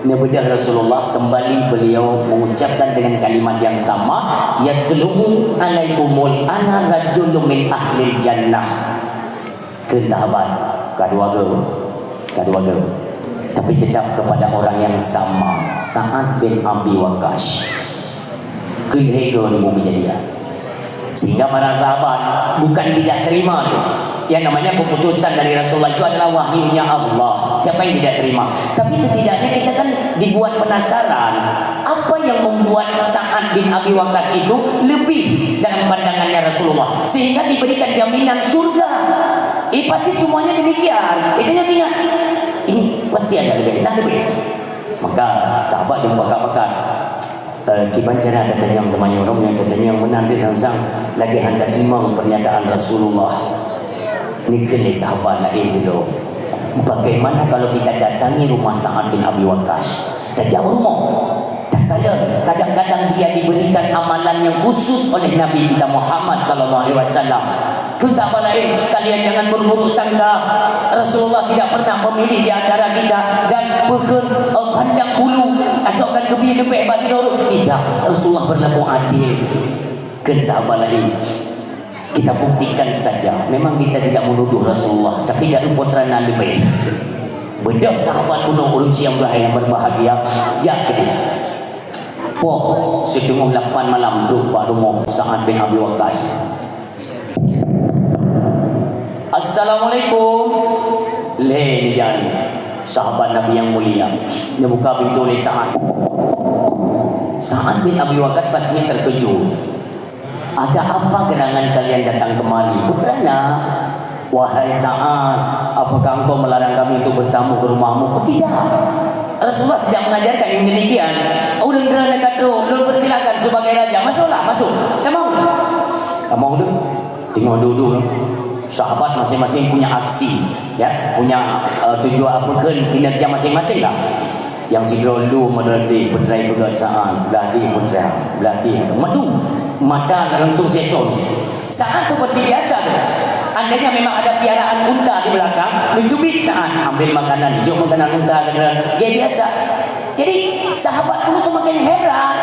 Nabi Rasulullah kembali beliau mengucapkan dengan kalimat yang sama, yatlumu alaikumul ana rajulun min ahlil jannah. Kentahabat kedua tapi tetap kepada orang yang sama, Sa'ad bin Abi Waqqas. Kehego ni kejadian. Sehingga para sahabat bukan tidak terima tu. Yang namanya keputusan dari Rasulullah itu adalah wahyunya Allah. Siapa yang tidak terima? Tapi setidaknya kita kan dibuat penasaran. Apa yang membuat Sa'ad bin Abi Waqqas itu lebih dalam pandangannya Rasulullah sehingga diberikan jaminan surga? Pasti semuanya demikian. Itu yang ingat. Ini pasti ada lebih. Maka sahabat yang bakar-bakar kibancana datang yang temannya orang yang datang yang menanti sang lagi hendak terima pernyataan Rasulullah. Ini kena sahabat lain dulu. Bagaimana kalau kita datangi rumah Sa'ad bin Abi Waqqas? Tak jauh rumah. Kadang-kadang dia diberikan amalan yang khusus oleh Nabi kita Muhammad sallallahu alaihi wasallam. Kita apa lain, kalian jangan berburuk sangka. Rasulullah tidak pernah memilih di antara kita dan pandang bulu atau kan lebih bagi dorong. Tidak, Rasulullah berlaku adil. Kan sahabat lain, kita buktikan saja. Memang kita tidak menuduh Rasulullah, tapi dari putra lebih. Bedak sahabat kuno urung siang yang berbahagia. Jadi setengah 8 malam jumpa rumah Sa'ad bin Abi Waqqas. Assalamualaikum. Leh jangan sahabat Nabi yang mulia. Dia buka pintu oleh Sa'ad. Sa'ad bin Abi Waqqas pastinya terkejut. Ada apa gerangan kalian datang kemari? Putranya, wahai Sa'ad, apakah engkau melarang kami untuk bertamu ke rumahmu? Tidak. Rasulullah tidak mengajarkan yang demikian. Ulun kerana kata, ulun persilakan sebagai raja. Masuklah, masuk. Kamu tu, tengok dulu. Sahabat masing-masing punya aksi, ya, punya tujuan apa kan kinerja masing-masing lah. Yang si dulu meneliti putra ibu Sa'ad, beladi putra, beladi madu, mata langsung sesol. Sa'ad seperti biasa tu. Andainya memang ada piaraan unta di belakang, mencubit Sa'ad, ambil makanan, jom makanan unta, dia biasa. Jadi sahabat pun semakin heran.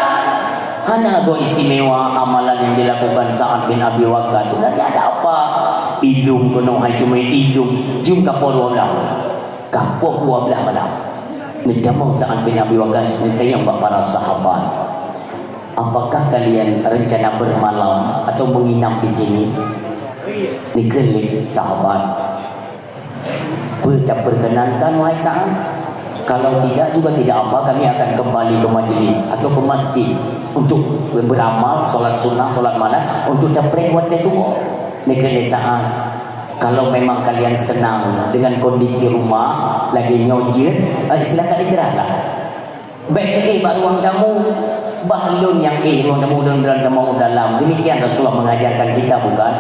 Hana go istimewa amalan yang dilakukan Sa'ad bin Abi Waqqas. Sebenarnya ada apa? Ilung kono hai tu mai ilung jum kapor wala. Kapor belah malam. Nidamang Sa'ad bin Abi Waqqas ditanya para sahabat. Apakah kalian rencana bermalam atau menginap di sini? Dikelik sahabat. Berkenankan wahai Sa'ad? Kalau tidak juga tidak apa, kami akan kembali ke majlis atau ke masjid untuk beramal, solat sunnah, solat malam untuk dapat waktu semua. Negeri Sa'ad, kalau memang kalian senang dengan kondisi rumah lagi nyojir, silakan istirahatlah. Baik baru ruang tamu, bahlun yang ruang tamu dan tamu dalam. Demikian Rasulullah mengajarkan kita, bukan?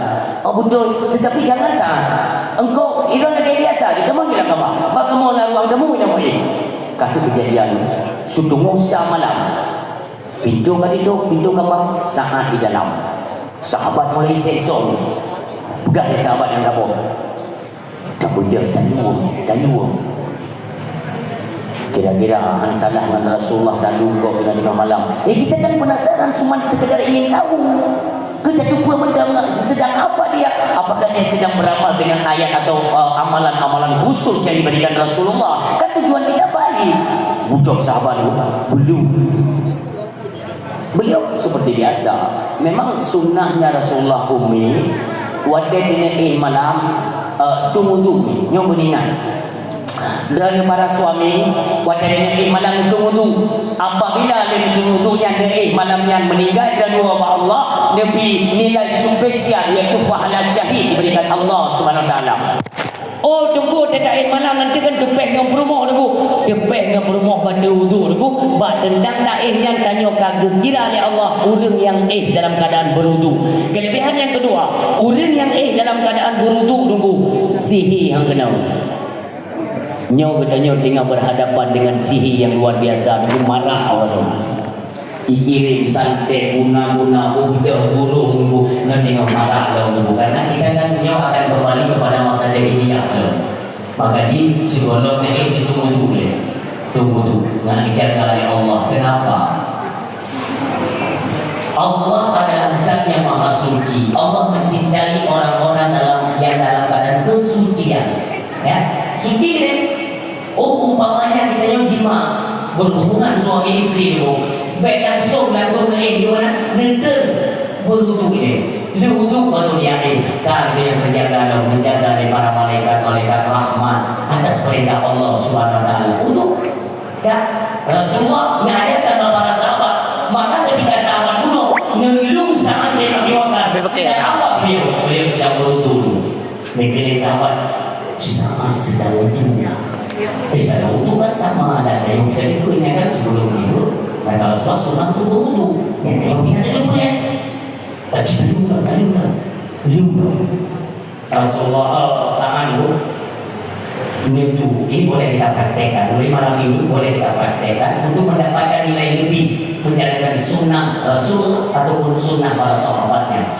Oh betul, tetapi jangan Sa'ad. Engkau iron lagi biasa, kita mau bilang apa? Bak kamu nak ruang tamu yang boleh. Kata kejadian sudah Musa malam. Pintu kamar Sa'ad di dalam. Sahabat mulai sesong. Pegang sahabat yang dapur. Tak boleh tanya. Kira-kira salah dengan Rasulullah dan lupa bila tengah malam. Kita kan penasaran, cuma sekedar ingin tahu. Kita cuba mendengar sedang apa dia. Apakah dia sedang beramal dengan ayat atau amalan-amalan khusus yang diberikan Rasulullah. Kan tujuan kita balik. Ucap sahabat belum. Beliau seperti biasa. Memang sunnahnya Rasulullah Umi wadah dina malam tunggu nyong beningan. Dan para suami wadahnya malam tunggu apabila dia tunggu yang malam yang meninggal dan Allah lebih nilai spesial iaitu pahala syahid diberikan Allah Subhanahu Wa Taala. Oh tunggu dekat malam nanti kan tepek dengan berumah tu. Tepek dengan berumah pada wudu tu. Bak tendang daih yang tanya kagum kira oleh Allah orang yang dalam keadaan berwudu. Kelebihan yang kedua, orang yang dalam keadaan berwudu tunggu sihir yang kena. Nyo katanya tengah berhadapan dengan sihir yang luar biasa. Itu marah awal. Ikirim santai guna-guna udah burung nak tengok marah lah karena kita kan nyo akan kembali kepada masa jahiliyah. Maka di psikolog itu tunggu nak bicara oleh Allah. Kenapa? Allah adalah zat yang maha suci. Allah mencintai orang-orang dalam keadaan kesucian. Ya, suci deh. Oh umpamanya kita yang jima berhubungan suami istri itu baik langsung dia mana nanti berwudu dia wudu baru dia kan dia yang menjaga dari para malaikat rahmat atas perintah Allah Subhanahu Wa Taala wudu dan Rasulullah mengajarkan para sahabat. Maka ketika sahabat kuno ngelung sangat Nabi Waqqas sedang apa beliau sedang berwudu. Mungkin sahabat sangat sedang wudu. Kalau wudu kan sama ada yang kita dikunyah kan sebelum tidur. Dan kalau setelah sunat itu wudu. Yang kalau ini ada juga ya. Belum. Rasulullah sangat itu ini boleh kita praktekkan. Mulai malam ini boleh kita praktekkan untuk mendapatkan nilai lebih menjalankan sunnah Rasul ataupun sunnah para sahabatnya.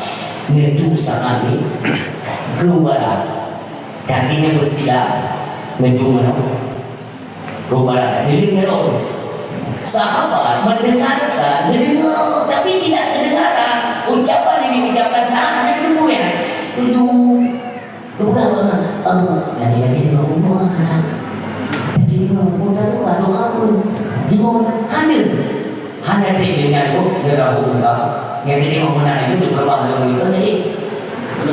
Itu sangat keluar kakinya bersila. Mendengar, sahabat mendengar tapi tidak kedengaran ucapan yang diucapkan sana dan kemudian lagi-lagi di rumah jadi di hamil dengan yang jadi mengenal itu beberapa hal itu jadi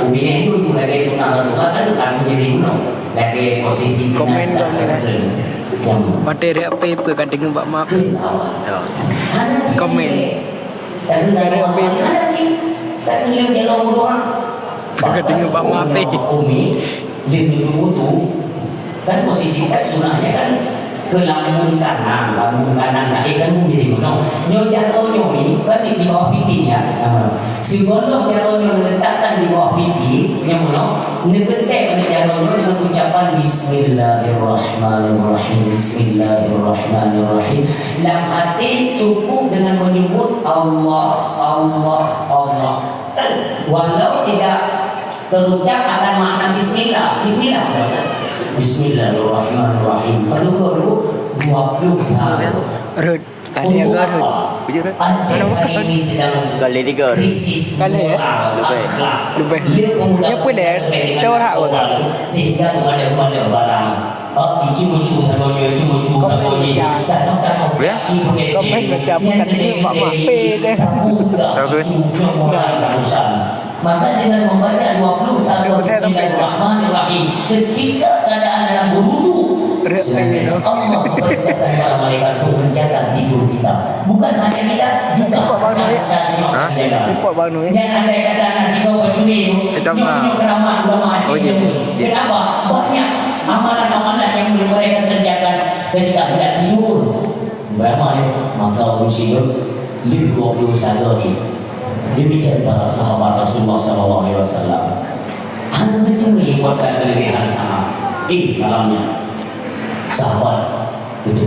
ubinnya itu mulai sunnah Rasulullah kan menjadi lagi posisi jenazah materi apa itu kan dengan Pak Maaf komen materi apa dengan Pak Maaf kan posisi kita sunahnya kan ke lambung kanan tadi kan menjadi gunung jatuh ini kan di bawah pipinya sebelum jatuhnya meletakkan di bawah pipi yang gunung nebetek pada jatuhnya dengan ucapan Bismillahirrahmanirrahim Bismillahirrahmanirrahim. Dalam hati cukup dengan menyebut Allah walau tidak terucap akan makna Bismillah Bismillahirrahmanirrahim. Dulu 20 tahun. Rud kali agak rud. Aceh ini sedang kali 3 krisis kali lebih. Ya boleh. Tawar hak sehingga kepada barang. Icu-icu tamonya ya. Komen macam kan ini Pak Mape deh. Maka dengan membaca 21 Bismillahirrahmanirrahim ketika keadaan dalam berwudu Allah berkata para malaikat untuk menjaga tidur kita. Bukan hanya kita juga dan andai kata nasi kau bercuri nyok keramat ulama Aceh kenapa? Banyak amalan-amalan yang mereka kerjakan ketika tidak tidur beramal maka usia 21 hari. Demikian para sahabat Rasulullah SAW. Hanya mencuri buatkan kelebihan sangat. Malamnya sahabat itu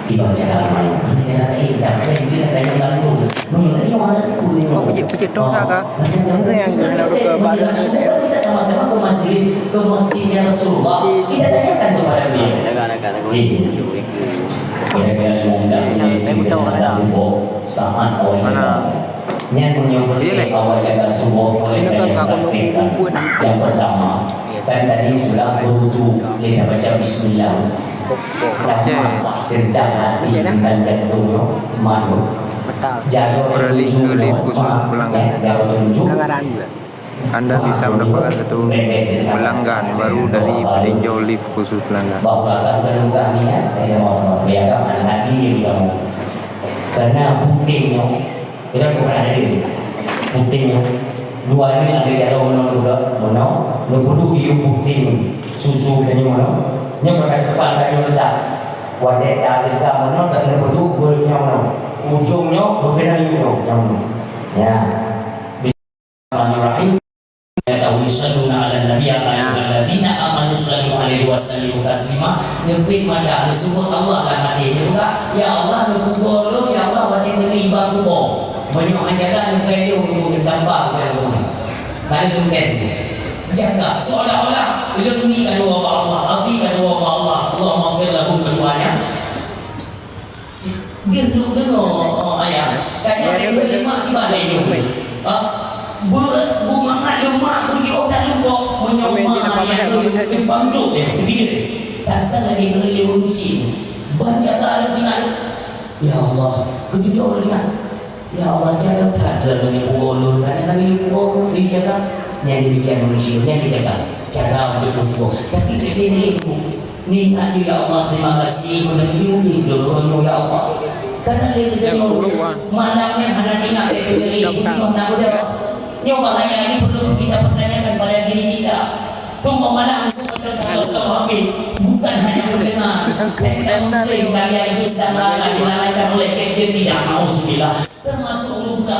dibaca dalam cara ini tak ada yang kita tanya lalu mengenai mana itu Kok pijit dong kak? Itu yang lalu ke badan kita sama-sama ke majelis ke masjidnya Rasulullah kita tanyakan kepada beliau kira-kira mengundang saat awal yang menyebutkan awal jaga subuh oleh yang pertama kan tadi sudah berwudu kita baca bismillah tentang hati dan jantungnya malu jalur Anda bisa mendapatkan satu pelanggan baru dari peninjau lift khusus pelanggan. Karena pentingnya kita bukan ada di pentingnya dua ini ada di dalam menau kudu hidup penting susu dan yang berkait kepala yang letak wadah ada menau tak ada kudu bolehnya ujungnya berbeda yang ya Bismillahirrahmanirrahim Yusalluna ala nabi alladzina amanu sallu alaihi wasallimu taslima nyebut mada disebut Allah dan hati juga ya Allah nu kubolo ya Allah wa diberi bangku banyak jaga nu pelu untuk ditambah pelu kali tu kasih jaga seolah-olah ilmu kan wa Allah abi kan wa Allah Allah maghfir lahu keduanya gitu dengar ayat kayaknya ada lima ibadah itu bumangat rumah pergi otak lupa menyoma yang dibantu sasa lagi beliau mesti baca tak ada ya Allah kedua lagi ya Allah jaga tak dalam pukul karena kami pukul dijaga yang demikian manusia yang dijaga cara untuk pukul tapi ini nikmat ya Allah terima kasih untuk hidup ya Allah karena dia malamnya ada nikmat dari Allah tak yang bahaya ini perlu kita pertanyakan pada diri kita. Tunggu malam kalau habis bukan hanya mendengar. Saya tidak mengklaim kalian itu sedang dilalaikan oleh kejadian tidak mau sudah. Termasuk juga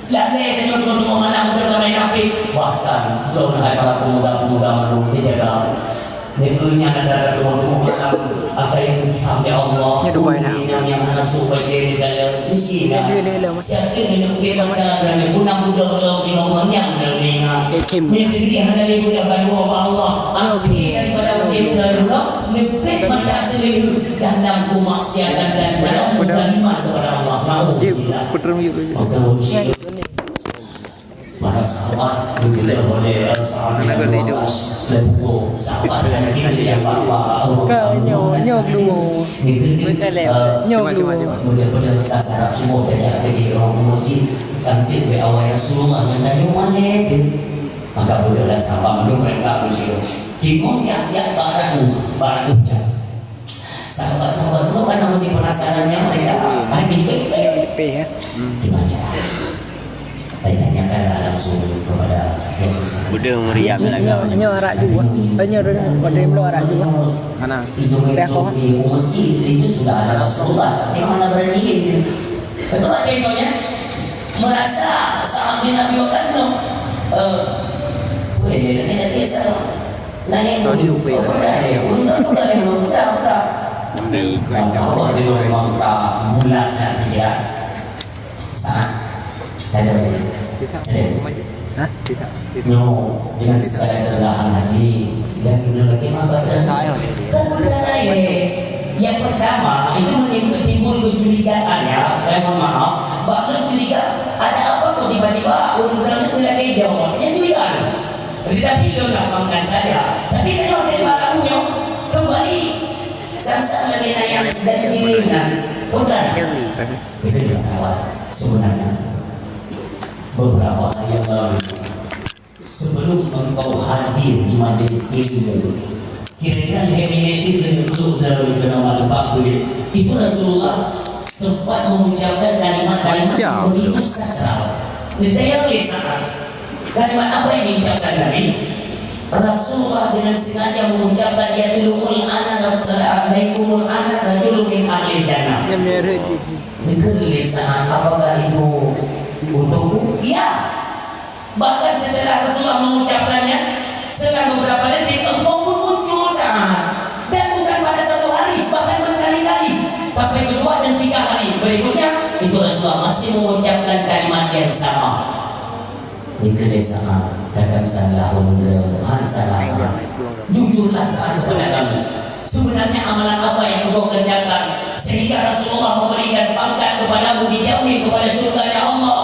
lalai dengan tunggu malam bermain api. Bahkan jauh para pemuda-pemuda menunggu dijaga. Negerinya ada tunggu malam apa yang sampai Allah yang masuk bagian dalam misi siapa yang kita dan guna budak di nomornya dari negeri hanya di budak Allah api daripada budak nepek mata seluruh dalam kemaksiatan dan dalam kalimat kepada Allah nauzubillah para sahabat begitu boleh sahabat lepo sahabat dan kita yang bawa Nyok dulu. Mereka lewat. Nyok dulu. mudah-mudahan kita harap semua saja di orang masjid kantin be awal Rasulullah dan mana maka bolehlah sahabat menunggu mereka begitu dimaunya ya baraknya sahabat-sahabat dulu karena masih penasarannya mereka pagi juga kita dibaca tanyakan langsung kepada yang bersama. Udah meriam lah kau. Banyak arak juga. Banyak pada yang belum arak juga. Mana? Itu di masjid itu sudah ada Rasulullah. Yang mana berani ini? Betul tak soalnya? Merasa saat di Nabi Wakas belum? Boleh, tidak biasa. Nanya dulu. Udah. Nambi. Kalau itu memang tak bulat saja. Sangat. Ada. Hah? No, dengan segala kerendahan hati dan lagi mabak kemudian yang pertama itu menimbul kecurigaan ya. Saya mohon maaf, bahkan curiga ada apa kok tiba-tiba orang terangnya mulai jawab. Yang curigaan, tetapi lo gampangkan saja. Tapi kalau dari balakunya kembali sama-sama lagi nanya dan kirinan, bukan? Itu pesawat sebenarnya. Beberapa hari yang lalu sebelum engkau hadir di majelis ilmu kira-kira leminatif dan untuk dalam nama Al-Baqir itu Rasulullah sempat mengucapkan kalimat-kalimat yang begitu sakral detail lisan kalimat apa yang diucapkan Nabi Rasulullah dengan sengaja mengucapkan ya tulumul ana alaikumul ana rajulun min ahli jannah dengan lisan apakah itu untukku? Ya. Bahkan setelah Rasulullah mengucapkannya, setelah beberapa detik engkau pun muncul saat dan bukan pada satu hari, bahkan berkali-kali. sampai kedua dan tiga hari berikutnya itu Rasulullah masih mengucapkan kalimat yang sama. Ini sama kadang salah salah. Jujurlah saat kepada kami. Sebenarnya amalan apa yang engkau kerjakan sehingga Rasulullah memberikan pangkat kepadamu, dijamin kepada surga Allah.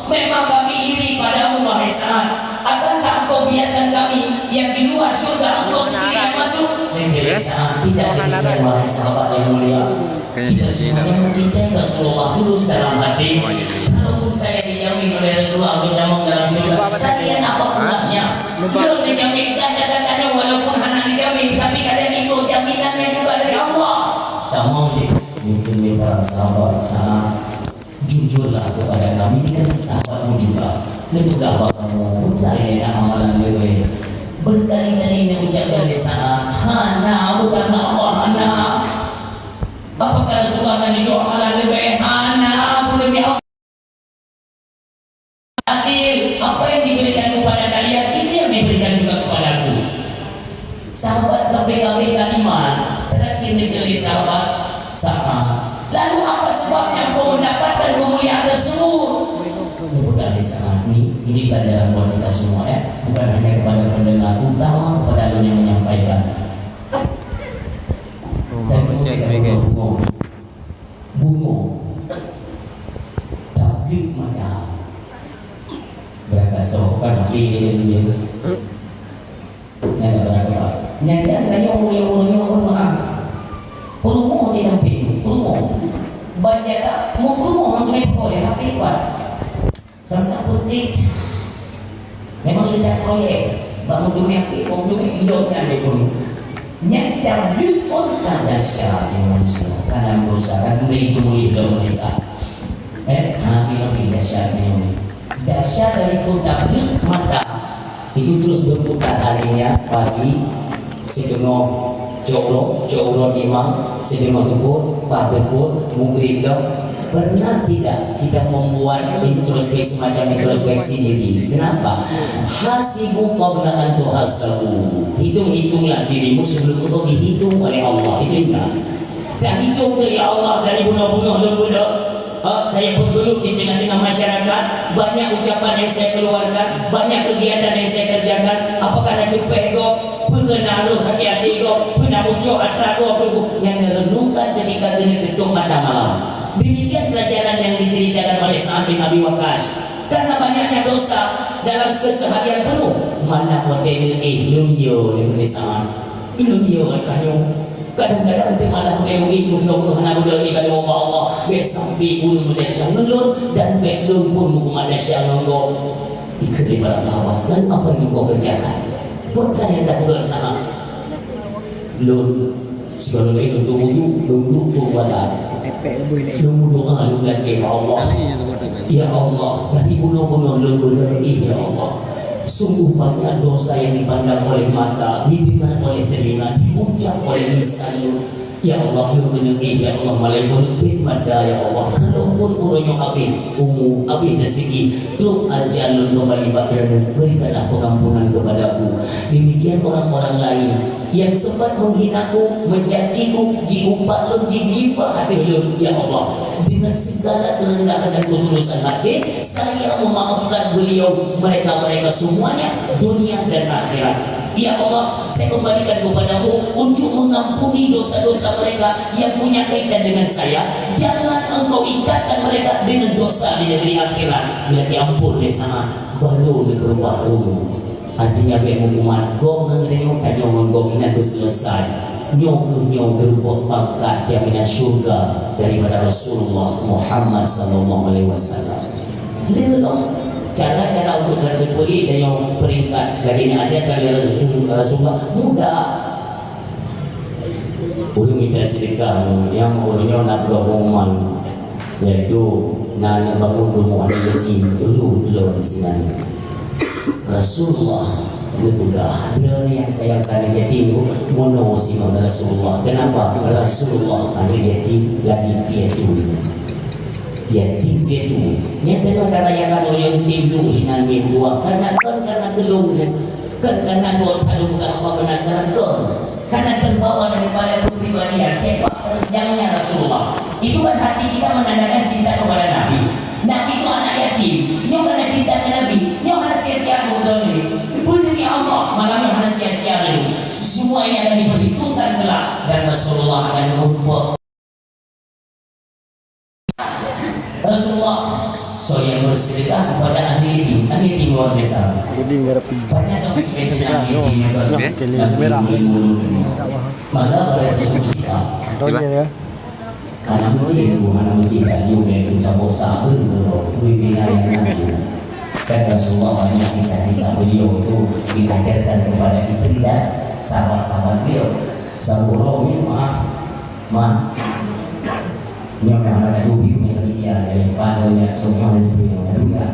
Memang kami iri padamu wahai Sa'ad. Akankah engkau biarkan kami yang di luar surga engkau sendiri yang masuk? Negeri Sa'ad, tidak demikian wahai sahabat yang mulia. Kita semuanya mencintai Rasulullah dulu dalam hati. Kalaupun saya dijamin oleh Rasulullah untuk damang dalam surga, kalian apa pulangnya? Belum dijamin, kadang-kadang walaupun hanya dijamin, tapi kalian ikut jaminannya juga dari Allah. Tak mau sih, mungkin kita sahabat Sa'ad, jujurlah kepada kami dan sahabatmu juga. Lebihlah kamu percaya amalan dewe. Berkali-kali mengucapkan lisan hana bukan Allah hana. Apakah Rasulullah itu amalan dewe hana pun demi Allah. Adil, apa yang diberikan kepada kalian itu yang diberikan juga kepadaku. Sahabat sampai kali kalimat terakhir negeri sahabat sama. Lalu apa sebabnya kau mendapatkan kemuliaan tersebut? Bukan di saat ini pelajaran buat kita semua ya, bukan hanya kepada pendengar, utama kepada yang menyampaikan. Dan bungo, tablik mata, berapa sokan dia nyata berapa? Nyata yang puluh tidak puluh banyak mau puluh orang boleh tapi kuat. Sangat putih. Memang tidak proyek. Bangun dunia hidupnya pun. Nyata pun tak dahsyat yang manusia. Karena berusaha kan itu hidup mereka. Lebih dahsyatnya. Dahsyat dari tablik mata itu terus berputar harinya pagi setengah cokro imam setengah tubuh pabekul mungkridah. Pernah tidak kita membuat introspeksi semacam introspeksi diri? Kenapa? Hasibu qabla an tuhasabu. Hitung-hitunglah dirimu sebelum engkau dihitung oleh Allah. Itu enggak. Dan hitung dari Allah dari bunuh-bunuh lembudak. Saya pun dulu di tengah-tengah masyarakat banyak ucapan yang saya keluarkan, banyak kegiatan yang saya kerjakan. Apakah ada pego, pengenaruh hati-hati go, penamuco atrago yang merenungkan ketika kena ketuk mata malam. Demikian pelajaran yang diceritakan oleh Sa'ad bin Abi Waqqas. Karena banyaknya dosa dalam keseharian penuh. Mana model lumio yang Sa'ad. Lumio katanya. Kadang-kadang dia malah memiliki untuk menabur di kalau Allah besampi ulu Malaysia ngelur dan belum pun muka Malaysia ngelur ikut di para sahabat. Dan apa yang kau kerjakan? Percaya tak bersama. Belum segala itu tunggu perbuatan. Tunggu doa dengan Allah. Ya Allah, dari bunuh-bunuh ya Allah. Sungguh banyak dosa yang dipandang oleh mata, didengar oleh telinga, diucap oleh lisan. Ya Allah, lu menepi, ya Allah, malaikat mata, ya Allah. Kalaupun urunnya habis, habis rezeki, tu ajalun kembali badan, berikanlah pengampunan kepadaku. Demikian orang-orang lain yang sempat menghinaku, mencaciku, jiumpat lu, jibibah hati lu, ya Allah. Dengan segala kerendahan dan ketulusan hati, saya memaafkan beliau, mereka semuanya, dunia dan akhirat. Ya Allah, saya kembalikan kepadamu untuk mengampuni dosa-dosa mereka yang punya kaitan dengan saya. Jangan engkau ikatkan mereka dengan dosa di negeri akhirat. Biar diampun di sana, baru di rumah rumah. Artinya biar hukuman gong ngerengok dan nyong gong ini selesai. Nyong berbuat pangkat jaminan surga daripada Rasulullah Muhammad sallallahu alaihi wasallam. Lihatlah cara-cara untuk berpulih dan yang peringkat dari ini aja kali Rasulullah mudah. Ulung minta sedekah yang ulungnya nak berhubungan yaitu nanya bangun rumah rezeki dulu di sini. Rasulullah itu sudah ada yang saya kali jadi mono si Rasulullah. Kenapa? Rasulullah ada jadi lagi yatim dia tu. Yang kedua karayakan oleh yatim tu hinan dua karena belum karena dua kalau bukan apa penasaran karena terbawa daripada kepribadian sepak terjangnya Rasul. Rasulullah. Itu kan hati kita menandakan cinta kepada Nabi. Nabi itu anak yatim. Nyok karena cinta ke Nabi. Nyok karena sia-sia betul ini. Demi Allah malamnya karena sia-sia ini. Semua ini akan diperhitungkan kelak dan Rasulullah akan menumpuk. Rasulullah yang bersedekah kepada ahli yatim luar biasa. Banyak dong biasanya ahli yatim. Maka pada suatu ketika anak muda yang sabuk sabun pimpinan yang nanti. Dan Rasulullah banyak kisah-kisah beliau itu diajarkan kepada istri dan sahabat-sahabat beliau. Saburo yang ada dubi punya dia daripada yang semua itu yang ada.